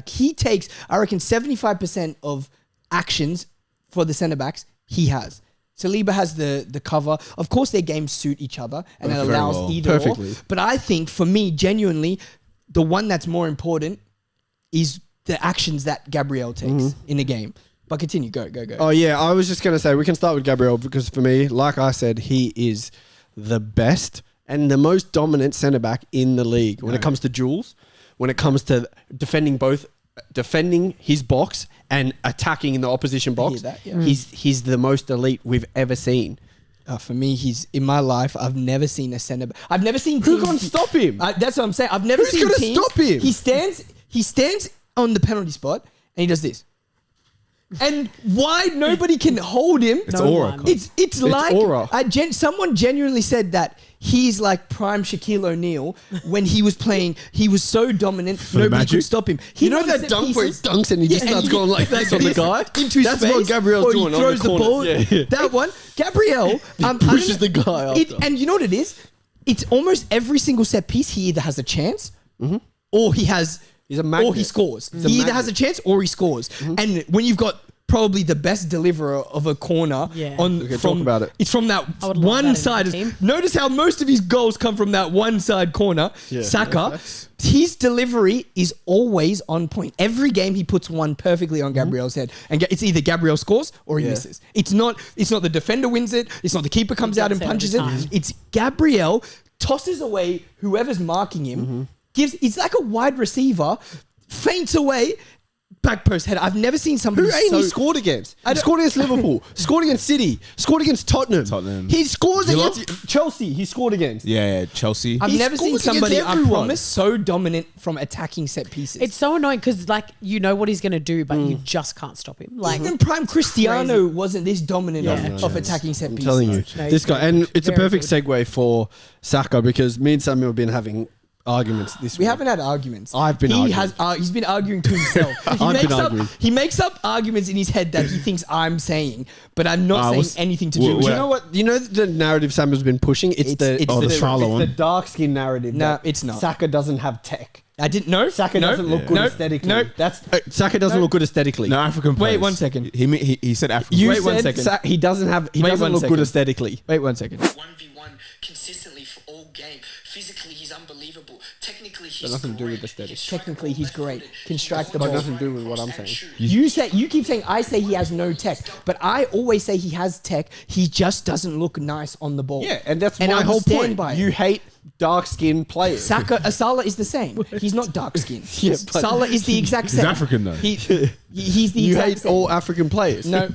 he takes, I reckon 75% of actions for the centre backs, he has. Saliba has the cover. Of course, their games suit each other, and it Very allows well. either Perfectly. or. But I think, for me, genuinely, the one that's more important is the actions that Gabriel takes in a game. But continue, go. Oh, yeah, I was just going to say, we can start with Gabriel because for me, like I said, he is the best and the most dominant centre back in the league when it comes to duels, when it comes to defending his box and attacking in the opposition box. that, yeah. He's the most elite we've ever seen. For me, he's in my life. I've never seen a centre back. I've never seen Who teams. can stop him? That's what I'm saying. I've never Who's seen gonna teams. stop him? He stands on the penalty spot and he does this. And why nobody can hold him? It's aura. one. It's like aura. Someone genuinely said that he's like prime Shaquille O'Neal when he was playing. He was so dominant, the nobody Magic? could stop him. He You know won that set dunk where he pieces. dunks and he just and starts going like this on the guy? into his That's face, what Gabriel's or doing he on throws the corner. ball. Yeah. That one, Gabriel pushes the guy after. And you know what it is? It's almost every single set piece. He either has a chance, or he has, He's a magnet. or he scores. He's a He either magnet. has a chance or he scores. And when you've got probably the best deliverer of a corner Yeah. Okay, talk about it. It's from that I would love that one in side. my team. Notice how most of his goals come from that one side corner. Yeah. Saka, his delivery is always on point. Every game he puts one perfectly on Gabriel's head, and it's either Gabriel scores or he Yeah. misses. It's not the defender wins it. It's not the keeper comes out and gets it punches every it. time. It's Gabriel tosses away whoever's marking him. It's like a wide receiver, feints away. back post header. I've never seen somebody Who ain't so... he scored against? He scored against Liverpool. Scored against City. Scored against Tottenham. He scores against Chelsea. He scored against. Yeah, Chelsea. I've He never seen scores against somebody, I everyone. promise, so dominant from attacking set pieces. It's so annoying because like you know what he's gonna do, but you just can't stop him. Like Even prime Cristiano wasn't this dominant Yeah. of attacking set I'm pieces. telling you, No, this he's guy, very and good. it's a Very perfect good. segue for Saka because me and Samuel have been having arguments this We week. haven't had arguments. I've been He arguing. has. He's been arguing to himself. I've been arguing. He makes up arguments in his head that he thinks I'm saying, but I'm not saying what's- anything to wha- do with Do it. you know what? You know the narrative Samuel's been pushing. It's the Salah it's one. the dark skin narrative. No, that it's not. Saka doesn't have tech. I didn't know. Saka doesn't look good aesthetically. No. That's Saka doesn't look good aesthetically. No, African Wait players. 1 second. He said African. You Wait one said second. he doesn't have. He Wait doesn't 1 look good second. aesthetically. Wait 1 second. 1v1 consistently for all game. Physically, he's unbelievable. Technically, he's nothing to do with great. aesthetics. He can strike Technically, the he's ball great. left-footed. Can strike the He ball. can Nothing to do with what I'm cross and saying. shoot. You keep saying I say he has no tech, but I always say he has tech. He just doesn't look nice on the ball. Yeah, and that's And my I whole stand point. by it. You hate dark skinned players. Salah is the same. He's not dark skinned. Yeah, but- Salah is the exact same. African, though. He's the You exact hate same. all African players. No,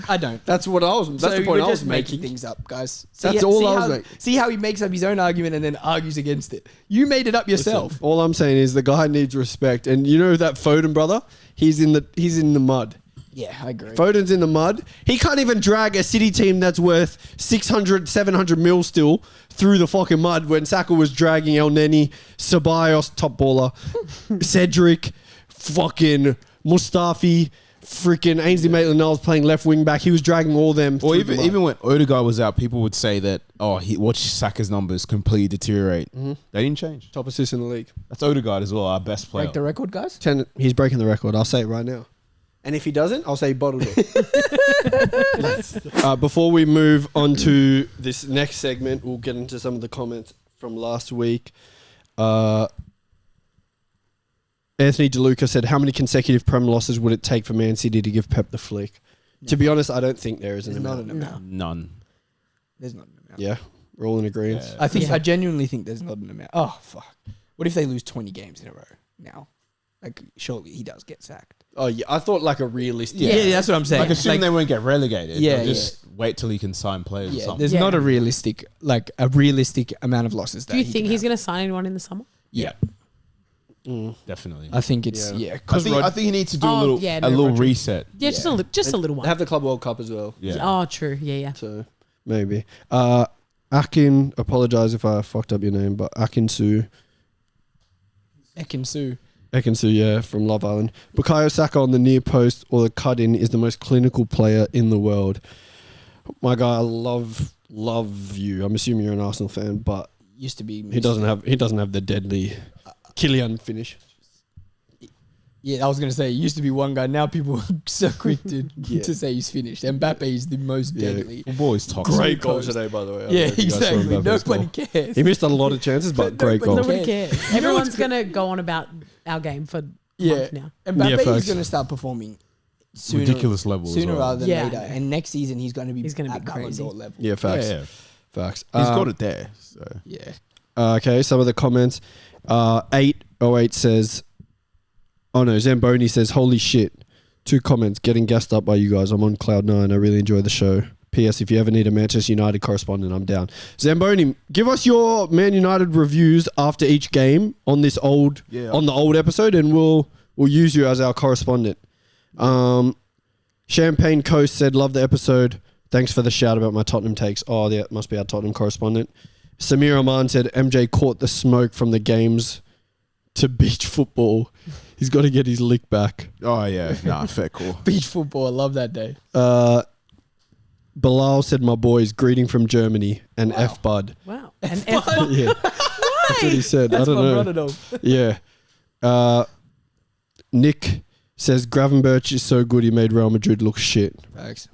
I don't. That's what I was. That's So the point we're I was just making making. things up, guys. That's all I was how, making. See how he makes up his own argument and then argues against it. You made it up yourself. All I'm saying is the guy needs respect, and you know that Foden brother. He's in the mud. Yeah, I agree. Foden's in the mud. He can't even drag a City team that's worth 600, 700 mil still through the fucking mud when Saka was dragging El Neni, Ceballos, top baller, Cedric, fucking Mustafi, freaking Ainsley Maitland-Niles playing left wing back. He was dragging all them. Or through the mud. even when Odegaard was out, people would say that, watch Saka's numbers completely deteriorate. They didn't change. top assist in the league. That's Odegaard as well, our best player. Break the record, guys. He's breaking the record. I'll say it right now. And if he doesn't, I'll say he bottled it. Before we move on to this next segment, we'll get into some of the comments from last week. Anthony DeLuca said, how many consecutive Prem losses would it take for Man City to give Pep the flick? To be honest, I don't think there is an There's not amount. an amount. None. There's not an amount. Yeah, we're all in agreement. Yeah. I think Yeah. I genuinely think there's not an amount. Oh fuck! What if they lose 20 games in a row now? Like surely he does get sacked. Oh, yeah, I thought like a realistic... Yeah, that's what I'm saying. Like, assuming Like, they won't get relegated. Yeah, Yeah, just wait till he can sign players or yeah, something. there's Yeah. not a realistic amount of losses. That do you he think can he's have. gonna sign anyone in the summer? Yeah, Definitely. I think it's Yeah. I think he needs to do Oh, a yeah, little Roger. reset. Yeah, just a little one. They have the Club World Cup as well. Yeah. Oh, true. Yeah. So maybe. Akin, apologize if I fucked up your name, but Akinsu, Ekinsu. yeah, from Love Island. Bukayo Saka on the near post or the cut in is the most clinical player in the world. My guy, I love you. I'm assuming you're an Arsenal fan, but Used to be. he doesn't have the deadly Kylian finish. Yeah, I was gonna say he used to be one guy. Now people are so quick to Yeah. to say he's finished. Mbappe is the most Yeah. deadly. Football is toxic. Great goal Coast. today, by the way. I don't Yeah, know if you guys saw exactly. Mbappe's goal. Nobody cares. He missed a lot of chances, but great goal. Nobody cares. cares. You know Everyone's what's gonna go on about our game for a Yeah, month now. Mbappe Yeah, is facts. going to start performing sooner, Ridiculous level as sooner well. rather than Yeah. later. And next season he's going to be He's gonna be at Ballon crazy. d'Or level. Yeah, facts. Yeah, yeah. Facts. He's got it there. So. Yeah. Okay, some of the comments. 808 says, oh no, Zamboni says, holy shit. 2 comments, getting gassed up by you guys. I'm on cloud 9. I really enjoy the show. P.S. If you ever need a Manchester United correspondent, I'm down. Zamboni, give us your Man United reviews after each game on this on the old episode, and we'll use you as our correspondent. Champagne Coast said, love the episode. Thanks for the shout about my Tottenham takes. Oh, yeah, must be our Tottenham correspondent. Samir Oman said, MJ caught the smoke from the games to beach football. He's got to get his lick back. Oh, yeah. Nah, fair call. Beach football. I love that day. Bilal said, my boys, greeting from Germany and F Bud. Wow. And F- Yeah. That's what he said. That's I don't my know. brother though. Yeah. Nick says, Gravenberch is so good he made Real Madrid look shit. Facts.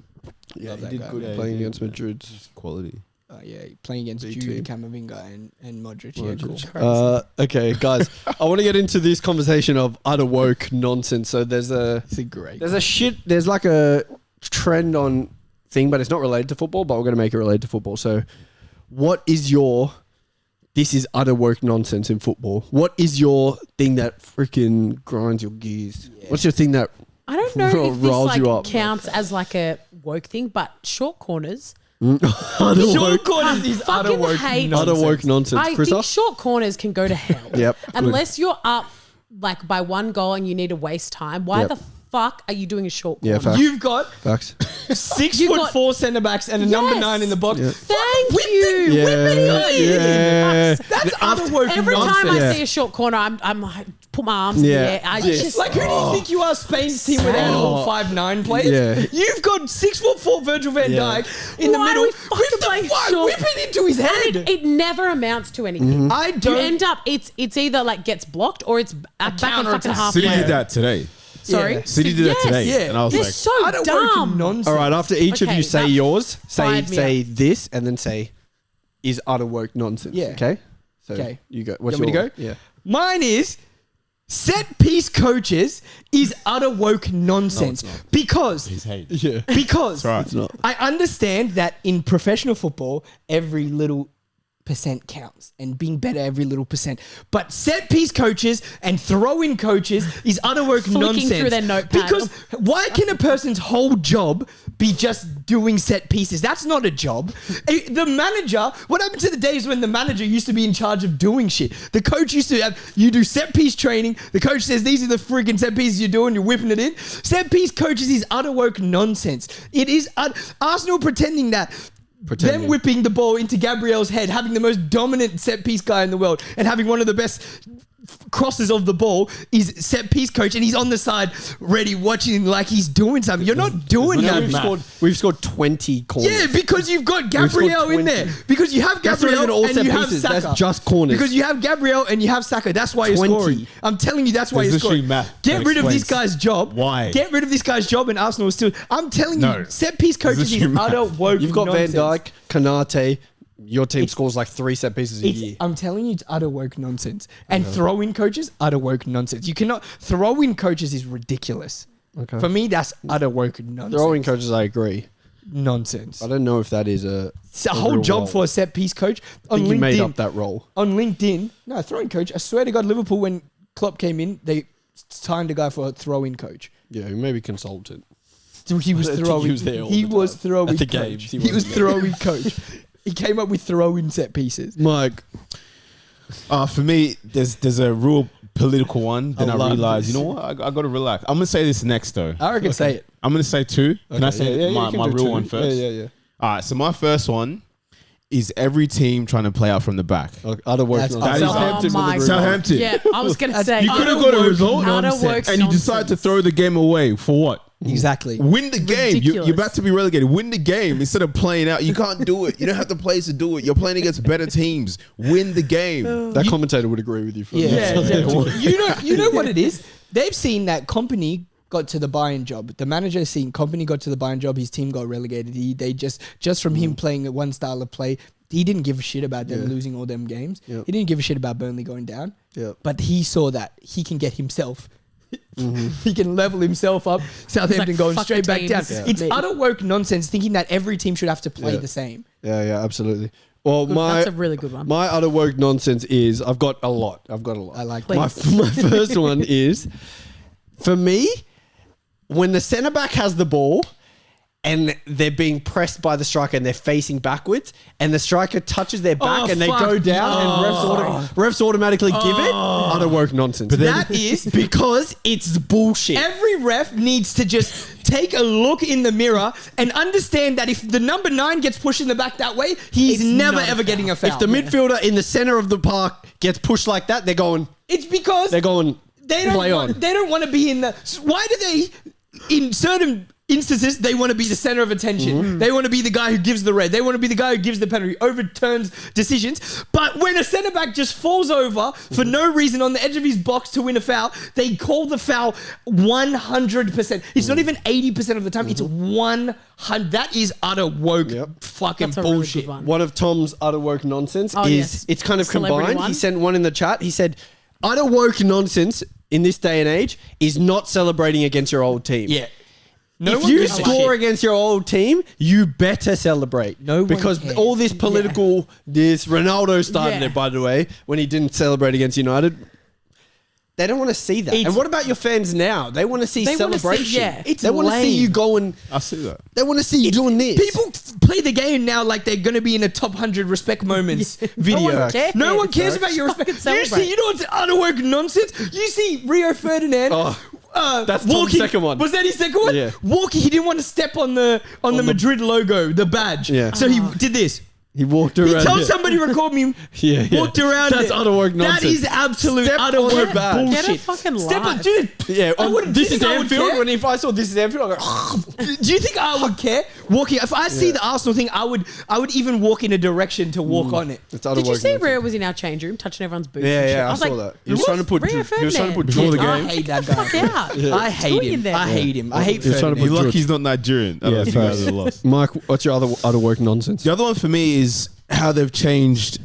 Yeah, Love he that did guy. good Yeah, he playing did. against Madrid. Quality. Yeah, playing against B Jude, team. Camavinga, and Modric. Yeah, cool. Modric. Okay, guys, I want to get into this conversation of utter woke nonsense. So there's like a trend on thing, but it's not related to football, but we're going to make it related to football. So what is this is utter woke nonsense in football. What is your thing that freaking grinds your gears? Yeah. What's your thing that I don't know if this Rolls you up. counts as like a woke thing, but short corners. Short corners is utter fucking woke hate- nonsense. Utter woke nonsense. I Christoph? think short corners can go to hell. Yep. Unless you're up like by one goal and you need to waste time. Why Yep. the fuck are you doing a short corner? Yeah, facts. You've got Facts. 6'4" centre backs and a number Yes. 9 in the box. Yeah. Thank Whip you. Yeah, Whip it in. yeah. That's utter woke Every nonsense. time I Yeah. see a short corner, I'm like, put my arms in the Yeah. air. I Yeah. just Like, who do you think you are, Spain's team without all 5'9" players? Yeah. You've got 6'4" Virgil van Yeah. Dijk in the Why middle. are we fucking Whip the playing fuck, short? whip it into his head. it never amounts to anything. I You don't. end up it's either like gets blocked or it's back on fucking counterattack. half. City player. did that today. Sorry, Yeah. City did that today. Yeah. And I was They're like, so utter woke dumb. nonsense. All right, after each of Okay, you say that yours, fired me say this, and then say, is utter woke nonsense. Yeah. Okay? So Okay. you go. What's You want me to your- go? Yeah. Mine is set piece coaches is utter woke nonsense because Yeah. because right. It's not. I understand that in professional football every little percent counts and being better every little percent, but set piece coaches and throw in coaches is utter woke Flicking nonsense through their notepad. because why can a person's whole job be just doing set pieces? That's not a job. The manager, what happened to the days when the manager used to be in charge of doing shit? The coach used to have, you do set piece training, the coach says these are the freaking set pieces you're doing, you're whipping it in. Set piece coaches is utter woke nonsense. It is Arsenal pretending that them whipping the ball into Gabriel's head, having the most dominant set piece guy in the world, and having one of the best crosses of the ball is set piece coach, and he's on the side ready watching like he's doing something. You're not doing Now that. we've scored 20 corners. Yeah, because you've got scored Gabriel in 20. there. Because you have That's not Gabriel even all and set you have pieces. Saka. That's just corners. Because you have Gabriel and you have Saka. That's why you're 20. scoring. I'm telling you, that's why There's you're literally scoring. math Get that rid of this explains guy's job. why. Get rid of this guy's job, and Arsenal is still. I'm telling No. you, set piece coaches is literally math. utter woke. You've got nonsense. Van Dijk, Kanate. Your team scores like 3 set pieces a year. I'm telling you, it's utter woke nonsense. And throw-in coaches, utter woke nonsense. You cannot throw-in coaches is ridiculous. Okay. For me, that's utter woke nonsense. Throwing coaches, I agree. Nonsense. I don't know if that is a. It's a whole real job role. for a set piece coach. I On think you made LinkedIn, up that role. on LinkedIn, no, throw-in coach. I swear to God, Liverpool, when Klopp came in, they signed a guy for a throw-in coach. Yeah, maybe consultant. So he was I think throwing. he was there all He the was time. throwing At the coach. games, He he was wasn't throwing coach. He came up with throw-in set pieces. Mike. for me, there's a real political one. Then I I love realized, this. you know what? I got to relax. I'm going to say this next, though. I reckon say it. I'm going to say 2. Can I Okay, say yeah, you my can do real 2. one first? Yeah. All right, so my first one is every team trying to play out from the back. Other work. That's nonsense. awesome. Southampton Oh my with the Southampton. Yeah, I was gonna say You could have got a result, Utter woke and you decide to nonsense. throw the game away for what? Exactly. Win the game. You're Ridiculous. about to be relegated. Win the game instead of playing out. You can't do it. You don't have the players to do it. You're playing against better teams. Win the game. That commentator would agree with you. For Yeah, that. definitely. You know what it is? They've seen that Company got to the Bayern job. The manager has seen Company got to the Bayern job. His team got relegated. They just from him playing one style of play, he didn't give a shit about them losing all them games. Yep. He didn't give a shit about Burnley going down. Yep. But he saw that he can get himself. He can level himself up. Southampton like, going fuck straight the back down. teams. It's Me. utter woke nonsense thinking that every team should have to play Yeah. the same. Yeah, absolutely. Well, That's a really good one. my utter woke nonsense is I've got a lot. I like my first one is for me when the centre back has the ball and they're being pressed by the striker and they're facing backwards and the striker touches their back Oh, and they fuck. go down and refs automatically give it. Utter woke nonsense. That is because it's bullshit. every ref needs to just take a look in the mirror and understand that if the number 9 gets pushed in the back that way, he's It's never not a ever getting a foul. If the midfielder in the center of the park gets pushed like that, they're going it's because they don't they play on. don't want to be in the. Why do they? In certain instances, they want to be the center of attention. They want to be the guy who gives the red. They want to be the guy who gives the penalty, overturns decisions. But when a centre back just falls over for no reason on the edge of his box to win a foul, they call the foul 100%. It's not even 80% of the time. It's 100. That is utter woke fucking That's a really bullshit. good one. One of Tom's utter woke nonsense Oh, is yes. it's kind of Celebrity combined. one. He sent one in the chat. He said, utter woke nonsense in this day and age is not celebrating against your old team. Yeah. If one you gives a score shit. against your old team, you better celebrate. No one because cares. all this political, this Ronaldo started Yeah. it, by the way, when he didn't celebrate against United. They don't want to see that. And what about your fans now? They want to see They wanna see- celebration. yeah. It's They want to see lame. you going. I see that. They want to see you doing this. People play the game now like they're going to be in a top 100 respect moments video. one cares. No one cares about your Fucking respect. You celebrate. see, you know what's unworked nonsense? You see Rio Ferdinand. That's Tom's second one. Was that his second one? Yeah. Walking, he didn't want to step on the Madrid logo, the badge. Yeah. So he did this. He walked He around. told somebody to record me. Yeah, yeah. Walked around. That's it. unworked nonsense. That is absolute Step utter on the work badge. bullshit. Get a fucking Step on, life. dude. Yeah, I wouldn't. this do you is think I would Anfield. care? When if I saw this is Anfield, I go. Do you think I would care? Walking. If I see the Arsenal thing, I would even walk in a direction to walk on it. It's Did you see Rio was in our change room touching everyone's boots? and shit? Yeah, I was saw like, that. He was trying to put. Rio He was trying to put Ferdinand. Before the George- game. I hate Get that the guy. fuck out. I hate doing him. there? I hate him. I hate He was trying to Ferdinand. put You're lucky George- he's not Nigerian. Yeah, Yeah, you guys are lost. Mike, what's your other work nonsense? The other one for me is how they've changed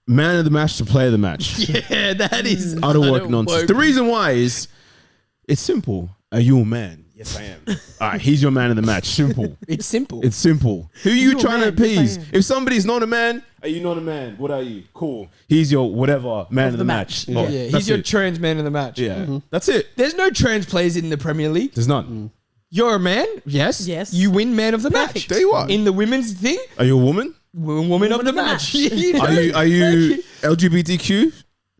man of the match to player of the match. Yeah, that is Utter work nonsense. The reason why is it's simple. Are you a man? Yes, I am. All right, he's your man of the match. Simple. It's simple. It's simple. Who are you You're a trying to man. Yes, I appease? am. If somebody's not a man, are you not a man? What are you? Cool. He's your whatever man of the the match. match. Oh, yeah, that's he's your it. trans man of the match. Yeah, that's it. There's no trans players in the Premier League. There's none. You're a man. Yes. Yes. You win man of the match. Perfect. Tell you what. In the women's thing, Are you a woman? woman of the match. You know? Are you LGBTQ?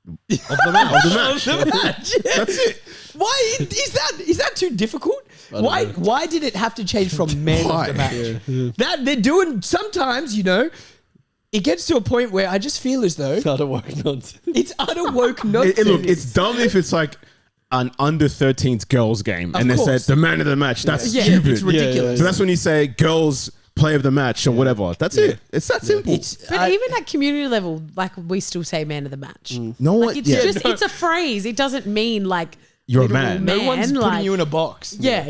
Of the match. Of the match. Of the match. That's it. Why is that too difficult? Why did it have to change from man Why? of the match? That they're doing sometimes, it gets to a point where I just feel as though Utter work nonsense. it's utter woke nonsense. Look, it's dumb if it's like an under 13s girls game and they course. said the man of the match. That's Yeah, stupid. it's ridiculous. So that's when you say girls play of the match or whatever. That's it. It's that simple. But even at community level, like we still say man of the match. no one. Like it's just it's a phrase. It doesn't mean like You're a literal man. no one's putting like, you in a box. yeah.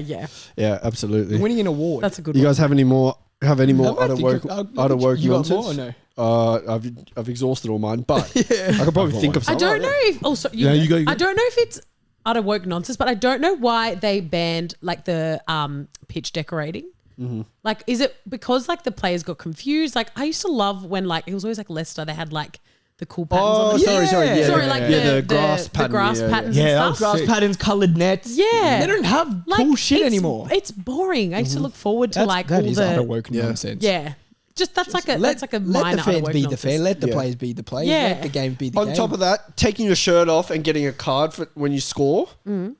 Yeah, absolutely. Winning an award. That's a good You one. guys have any more? Have any more I might utter think work? of- Utter work you got nonsense? more or no? I've exhausted all mine, but I could probably think of I something. don't know if also Yeah, you go. I don't know if it's utter woke nonsense, but I don't know why they banned like the pitch decorating. Like, is it because like the players got confused? Like, I used to love when like it was always like Leicester. They had like the cool patterns. Oh, on the sorry. Yeah. Yeah, Sorry, yeah, like yeah. the grass pattern. grass patterns Yeah, and that stuff. was Grass sick. patterns, coloured nets. Yeah. They don't have Like, cool shit it's- anymore. It's boring. I used to look forward to like that all is utter the woke nonsense. yeah. Just that's like a Let minor the utter fans woke be the nonsense. fair. Let the Yeah. players be the players. Yeah. Let the game be the On game. top of that, taking your shirt off and getting a card for when you score,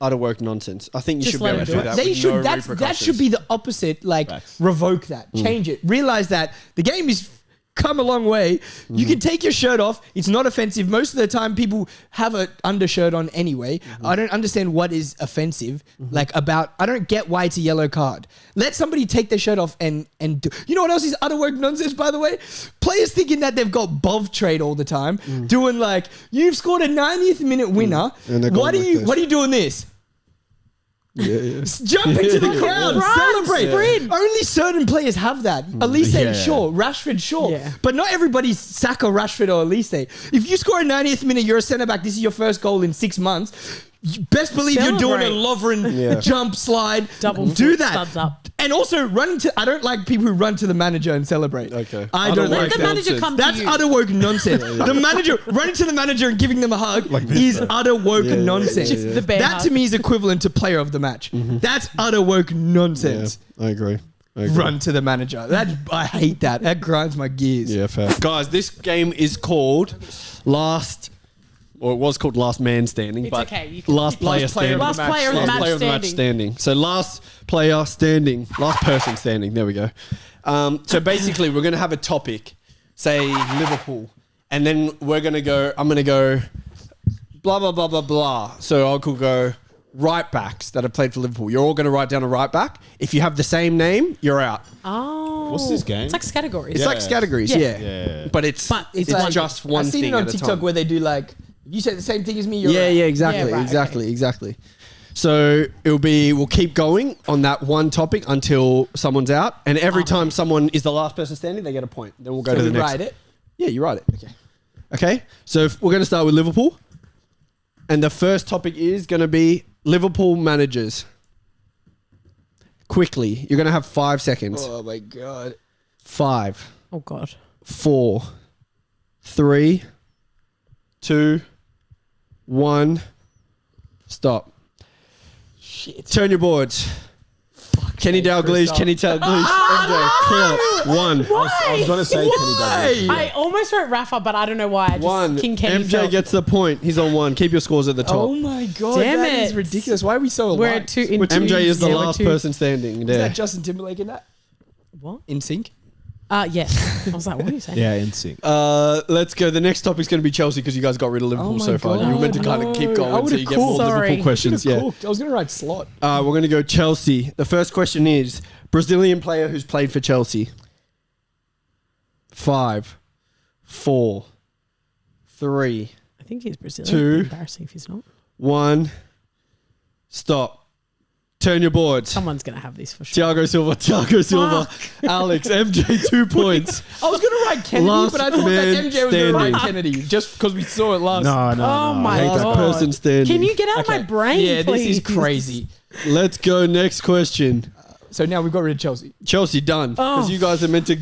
utter work nonsense. I think you Just should be let able them to do do it. that. They with should. no That should repercussions. be the opposite. Like revoke that, change it. Realize that the game is come a long way. You can take your shirt off. It's not offensive. Most of the time, people have an undershirt on anyway. I don't understand what is offensive. Like about, I don't get why it's a yellow card. Let somebody take their shirt off and do. You know what else is utter work nonsense? By the way, players thinking that they've got Bov trade all the time, doing like you've scored a 90th minute winner. And they're What going are like you? this. What are you doing this? Yeah. Jump into the crowd, Run, celebrate. sprint. Only certain players have that. Elise, Yeah. sure. Rashford, sure. Yeah. But not everybody's Saka, Rashford, or Elise. If you score a 90th minute, you're a centre back. This is your first goal in 6 months. You best believe you're doing a Celebrate. Lovren jump, slide. Double do foot that. studs up. And also running to. I don't like people who run to the manager and celebrate. Okay. I Utter don't woke like Let the that. manager come That's to you. utter woke nonsense. The manager running to the manager and giving them a hug is utter woke nonsense. Just the bear That to hug. me is equivalent to player of the match. That's utter woke Yeah, nonsense. I agree. I agree. Run to the manager. I hate that. That grinds my gears. Yeah, fair. Guys, this game is called Last, or it was called Last Man Standing, It's but okay, you can- Last Player Last player Standing. of the Last player of the Last match player of the match standing. So last player standing, last person standing. There we go. So basically, we're going to have a topic, say Liverpool, and then we're going to go. I'm going to go blah blah blah blah blah. So I could go right backs that have played for Liverpool. You're all going to write down a right back. If you have the same name, you're out. Oh, What's this game? It's like categories. It's like categories, Yeah. yeah. Yeah. But it's like- just one I've seen thing it on at a TikTok time. where they do like, you said the same thing as me. You're Yeah, right. yeah, exactly, Yeah, right, exactly, exactly. So we'll keep going on that one topic until someone's out, and every time someone is the last person standing, they get a point. Then we'll go So to the we next. write it. Yeah, you write it. Okay. Okay. So we're going to start with Liverpool, and the first topic is going to be Liverpool managers. Quickly, you're going to have 5 seconds. Oh my god. 5, Oh God. 4, 3, 2, 1. Stop. Shit. Turn your boards. Kenny Dalglish, Kenny Dalglish, MJ, call it. 1. I was going to say Kenny Douglas. I almost wrote Rafa, but I don't know why. I just 1. King Kenny MJ felt- gets the point. He's on 1. Keep your scores at the top. Oh my god, Damn that is it. ridiculous. Why are we so alike? We're at 2 in MJ is the we're last 2. person standing Is there. that Justin Timberlake in that? What? In sync? Yeah. I was like, what are you saying? Yeah, in sync. Let's go. The next topic's going to be Chelsea because you guys got rid of Liverpool Oh my so far. God, You were meant to kind no. of keep I going so would've you get cooked. more Sorry. Liverpool questions. Should've Yeah. cooked. I was going to write slot. We're going to go Chelsea. The first question is Brazilian player who's played for Chelsea. 5, 4, 3, I think he's Brazilian. 2. It'd be embarrassing if he's not. 1. Stop. Turn your boards. Someone's going to have this for sure. Thiago Silva. Alex, MJ, 2 points. I was going to write Kennedy, Last but I thought that man MJ was going to write standing. Kennedy just because we saw it last. No. Oh my Last God. person standing. Can you get out of my brain, Yeah, please? this is crazy. Let's go. Next question. So now we've got rid of Chelsea. Chelsea done because Oh. you guys are meant to.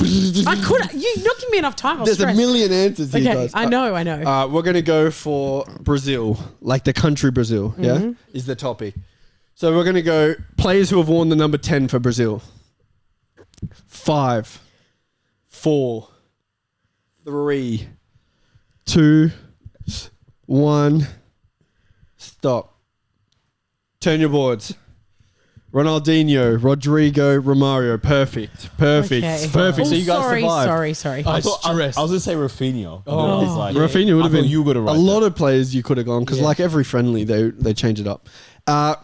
I could. You're not giving me enough time. I was There's a stressed. million answers here, Okay, guys. I know. We're gonna go for Brazil, like the country Brazil. Yeah, is the topic. So we're gonna go players who have worn the number 10 for Brazil. 5, 4, 3, 2, 1. Stop. Turn your boards. Ronaldinho, Rodrigo, Romario. Perfect. Okay. Perfect. Oh, So you guys survived. sorry. I was going to say Rafinha. Oh. It's like, Rafinha would have I thought been you would have a lot of players you could have gone because like every friendly they change it up.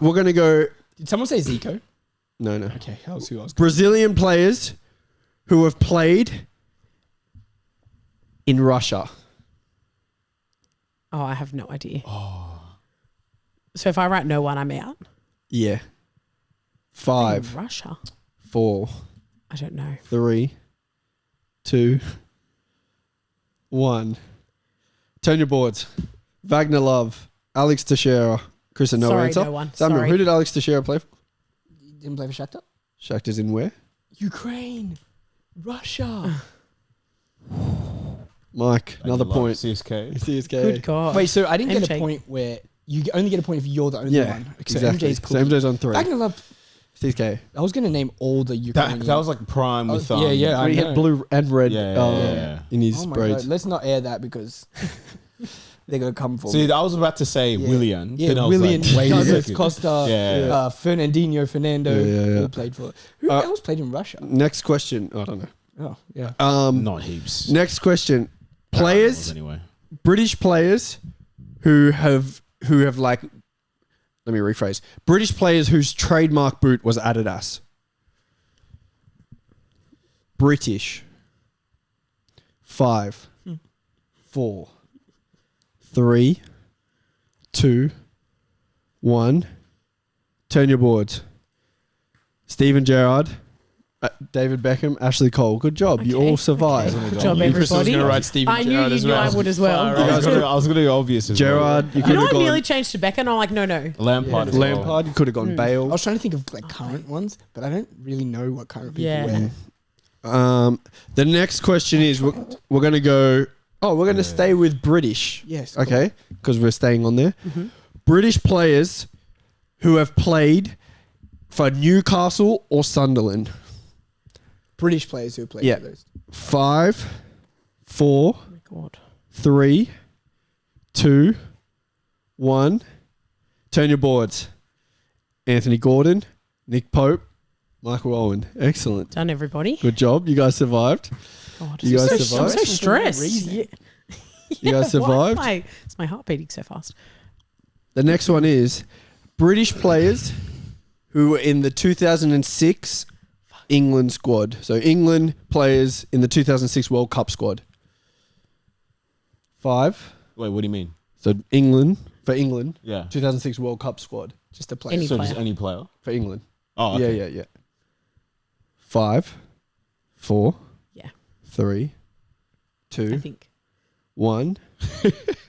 We're gonna go Did someone say Zico? no. Okay, that was who I was. Brazilian players who have played in Russia. Oh, I have no idea. So if I write no one, I'm out. Yeah. 5, In Russia. 4, I don't know. 3, 2, 1. Turn your boards. Wagner Love, Alex Teixeira, Chris and no Sorry, answer. no one. Samuel, Sorry. who did Alex Teixeira play for? He didn't play for Shakhtar? Shakhtar's in where? Ukraine. Russia. Mike, another point. CSK. CSK. Good God. Wait, so I didn't get a MJ. point where you only get a point if you're the only Yeah, one. So exactly. MJ's So MJ's on 3. Wagner Love. CSK. I was going to name all the Ukrainian. That was like prime with yeah. I He know. had blue and red Yeah. in his Oh my braids. God. Let's not air that because they're going to come for See, me. I was about to say Yeah. Willian. Yeah, then I was Willian, like, wait a Douglas second. Costa, Yeah. Fernandinho, Fernando, Yeah. all played for. Who Uh, else played in Russia? Next question. I don't know. Oh, yeah. Not heaps. Next question. Players, Anyway. British players who have like, let me rephrase. British players whose trademark boot was Adidas. British. 5, 4, 3, 2, 1. Turn your boards. Steven Gerrard, David Beckham, Ashley Cole. Good job. You Okay, all survived. okay. Good job, You, Chris, was everybody. going to write Steven I knew Gerrard you as knew well. I would as well. I was going to go obvious as Gerrard, you You could know, have I gone nearly changed to Becca, and I'm like, no. Lampard. as well. Lampard. You could have gone I Bale. was trying to think of like current ones, but I don't really know what current people Yeah. wear. The next question is we're going to go. Oh, we're going to stay with British. Yes. Okay, because we're staying on there. Mm-hmm. British players who have played for Newcastle or Sunderland. British players who played Yeah. for those. 5, 4, Oh my God. 3, 2, 1. Turn your boards. Anthony Gordon, Nick Pope, Michael Owen. Excellent. Done, everybody. Good job. You guys survived. God, You guys I'm survived? so stressed. reason. Yeah. You guys survived. Is my heart beating so fast? The next one is British players who were in the 2006 England squad. So England players in the 2006 World Cup squad. 5. Wait, what do you mean? So England, for England, Yeah. 2006 World Cup squad. Just a player. Any So player. just any player? For England. Oh, okay. Yeah. 5, 4, Yeah. 3, I 2, think. 1.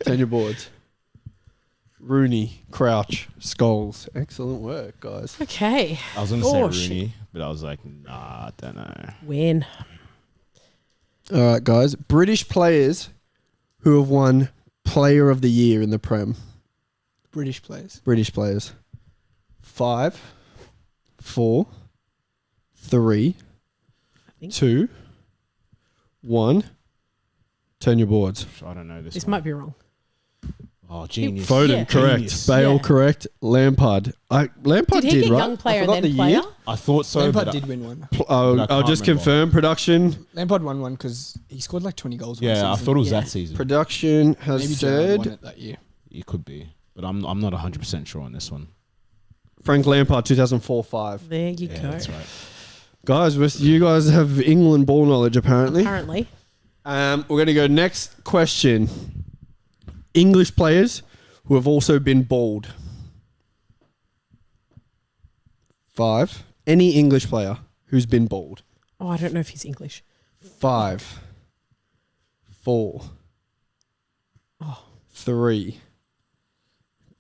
Turn your boards. Rooney, Crouch, Scholes. Excellent work, guys. Okay. I was going to Oh, say shit. Rooney, but I was like, nah, I don't know. Win. All right, guys. British players who have won Player of the Year in the Prem. British players. British players. 5, 4, 3, think. 2, 1. Turn your boards. I don't know this. This one. might be wrong. Oh, genius. Foden, Yeah. correct. Genius. Bale, Yeah. correct. Lampard. Lampard Did he get right? young player I and forgot then the player? year. I thought so. Lampard but did win one. But I I'll can't just remember. confirm. Production. Lampard won one because he scored like 20 goals. one Yeah, I season. thought it was Yeah. that season. Production has Maybe Gerrard won said it that year. It could be, but I'm not 100% sure on this one. Frank Lampard 2004-5. There you Yeah, go. that's right. Guys, you guys have England ball knowledge apparently. Apparently. We're going to go next question. English players who have also been bald. 5. Any English player who's been bald. Oh, I don't know if he's English. 5, 4, Oh. 3,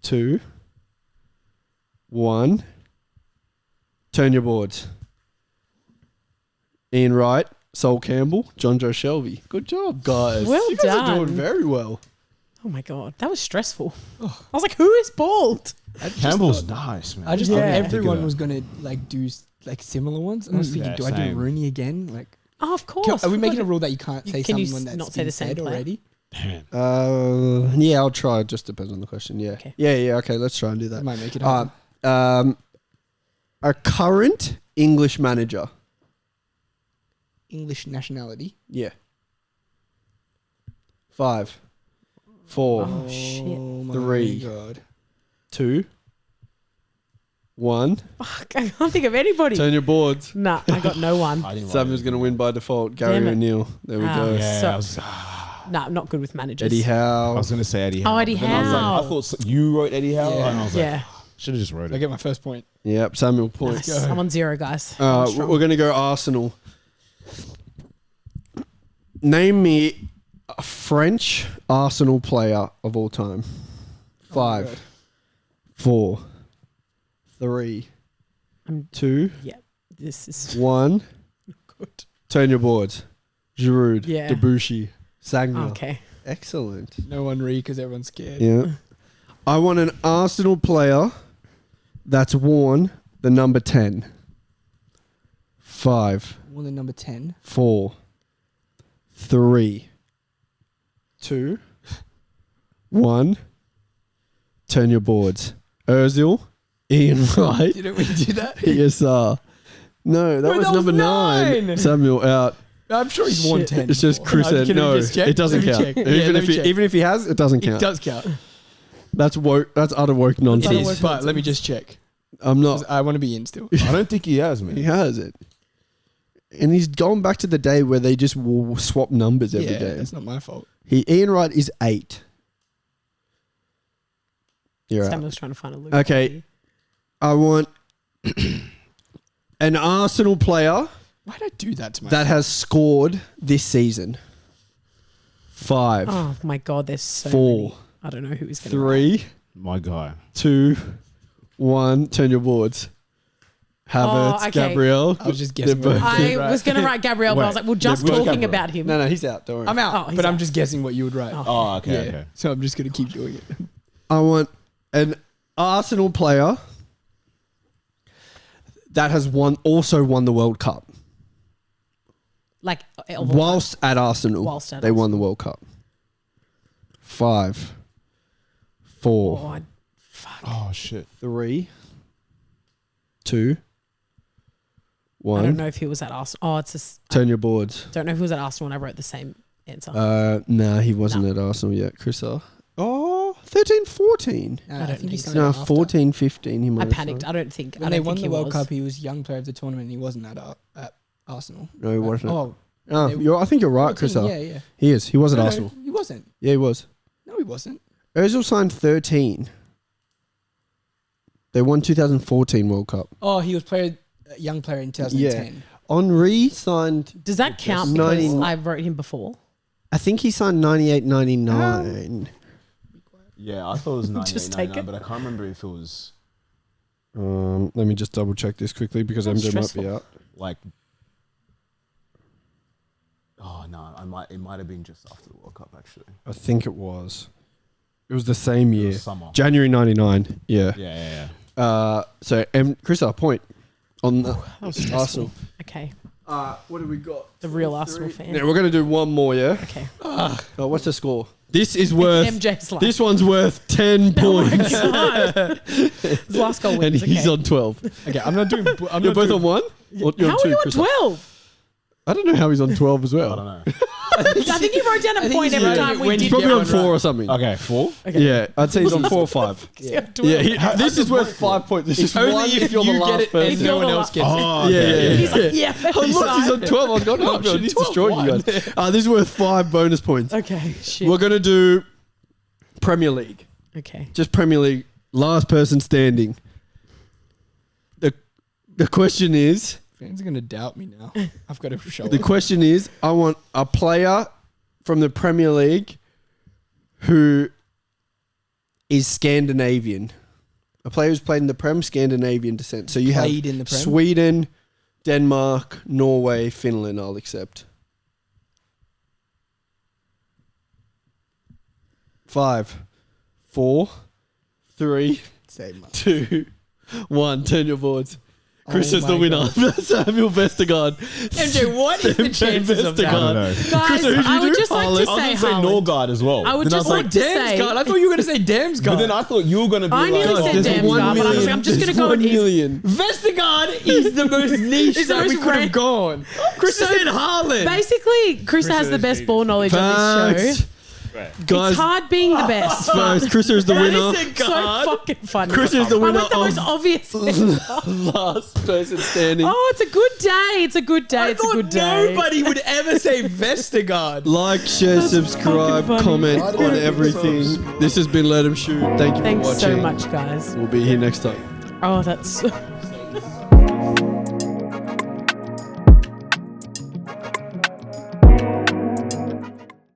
2, 1. Turn your boards. Ian Wright, Sol Campbell, John Joe Shelby. Good job, guys. Well you guys are done. doing very well. Oh my God. That was stressful. I was like, who is bald? Campbell's nice, man. I just Yeah. thought Think everyone of was gonna like do like similar ones. And I was thinking, Yeah, do I do same. Rooney again? Like, Oh, of course. are we making a What- rule that you can't say Can you someone that's not say been the same said player? already? Damn. Yeah, I'll try. It just depends on the question. Yeah. Okay. Yeah. Okay, let's try and do That that. might make it hard. A current English manager. English nationality. Yeah. 5, 4, Oh, shit. Oh my 3. god. 2, 1. Fuck, I can't think of anybody. Turn your boards. Nah, I got no one. I didn't. Samuel's going to win by default. Gary Damn it. O'Neill. There we Ah. go. Yeah, So- I was Nah, I'm not good with managers. Eddie I Howe. was gonna say Eddie Howe. Oh, Eddie but then I was like, Howe. I thought you wrote Eddie Howe, Yeah. and I was like, Yeah. should have just wrote I it. get my first point. Yep, Samuel points. Nice. I'm on 0, guys. I'm strong. We're going to go Arsenal. Name me a French Arsenal player of all time. 5, God. 4, 3, I'm- 2, Yeah. This is 1. good. Turn your boards. Giroud, Yeah. Debussy, Sagna. Okay. Excellent. No one read because everyone's scared. Yeah. I want an Arsenal player that's worn the number 10. 5, One the number 10. 4, 3, 2, 1. Turn your boards. Ozil, Ian Wright, Didn't we do that? PSR. No, that Wait, was that was number 9. 9. Samuel out. I'm sure he's won 10. It's just before. Chris said Can we no. just check? It doesn't Let me count. check. Yeah, Even let if me he, check. even if he has, it doesn't It count. does count. That's woke. That's utter woke It nonsense. is, work but nonsense. let me just check. I'm 'Cause not. I want to be in still. I don't think he has, He man. has it, and he's going back to the day where they just will swap numbers every Yeah, game. that's not my fault. Ian Wright is 8. You're out. Samuel's trying to find a loop. Okay. I want an Arsenal player Why'd I do that to myself? that has scored this season. 5, Oh my God, there's so 4, many. I don't know who is going 3, My guy. 2, 1. Turn your boards. Havertz, okay. Gabriel. I was just guessing. They're what both- you I would write. was going to write Gabriel, but I was like, well, just Where's talking Gabriel? about him. No, he's out. Don't worry. I'm out, Oh, he's but I'm out. just guessing what you would write. Oh. Oh, okay, yeah. okay. So I'm just gonna keep doing it. I want an Arsenal player that has also won the World Cup. Like, Whilst at Arsenal, Whilst at they won the Arsenal. World Cup. 5, 4, oh, fuck. Oh shit. 3, 2, I don't 1. know if he was at Arsenal. Oh, it's just, Turn your boards. don't know if he was at Arsenal when I wrote the same answer. Nah, he wasn't at Arsenal yet. Chris R. Oh, 13, 14. I don't think he think so. signed No, after. 14, 15. He might I have panicked. signed. I don't think. When I they don't won think the he World was. Cup, he was young player of the tournament. And he wasn't at Arsenal. No, he wasn't. Oh, Oh, they- I think you're right, Chris 14, R. yeah. He is. He was at No, Arsenal. he wasn't. Yeah, he was. No, he wasn't. Ozil signed 13. They won 2014 World Cup. Oh, he was young player in 2010. Henri signed, Does that count because 90 I wrote him before? I think he signed 98, 99. Yeah, I thought it was 98, Just take 99, it. but I can't remember if it was Let me just double check this quickly because That's MJ might stressful. be out. like. Oh no, it might have been just after the World Cup actually. I think it was. It was the same year. Summer. January 99. Yeah. Yeah. So, Chris, a point on the That was stressful. Arsenal. Okay. What do we got? The real Arsenal fan. Yeah, we're going to do one more, yeah? Okay. Oh, what's the score? This is worth... MJ's like, This one's worth 10 points. His last goal And wins. he's Okay. on 12. Okay, I'm not doing. I'm You're not both doing, on one? Or you're How on are you on Chris? 12? I don't know how he's on 12 as well. I don't know. I think you wrote down a think point he's every right. time we When did He's probably Yeah, on one 4 right. or something. Okay, 4. Yeah, I'd say he's on 4 or 5. Yeah, Yeah, this is worth 5 points. This is Only one if you're the you last get it person. and no one else gets it. Oh, Yeah. He's like, yeah. Oh, look, he's on 12. I was going, oh, shit, he's 12 destroying you guys. This is worth 5 bonus points. Okay, shit. We're going to do Premier League. Okay. Just Premier League. Last person standing. The question is... Fans are gonna doubt me now. I've got to show The it. question is, I want a player from the Premier League who is Scandinavian. A player who's played in the Prem, Scandinavian descent. So you Played have in the Prem? Sweden, Denmark, Norway, Finland, I'll accept. 5, 4, 3, Same. 2, 1. Turn your boards. Chris Oh is the my winner. Samuel Vestergaard. MJ, what is the chances of I that? don't know. Guys, Chris, who did I you would do? just like Haaland. to I say was going to say Haaland. Norgard as well. I would Then just was like to say... Damsgaard. I thought you were gonna say Damsgaard. But then I thought you were going to be I nearly like, said There's Damsgaard, 1 but million. I was like, I'm just There's going to go 1 and... million. Vestergaard is the most niche Is the that we most could rare- have gone. Chris said Haaland. Basically, Chris has the best ball knowledge on this show. Facts. Guys, It's hard being the best. guys, Chris is the winner. So fucking funny. Chris is the winner I went the most of obvious. last person standing. Oh, it's a good day. It's a good day. I It's a thought good day. nobody would ever say Vestergaard. Like, share, subscribe, fucking funny. comment on everything. This has been Let 'Em Shoot. Thank you Thanks for so watching. much, guys. We'll be here next time. Oh, that's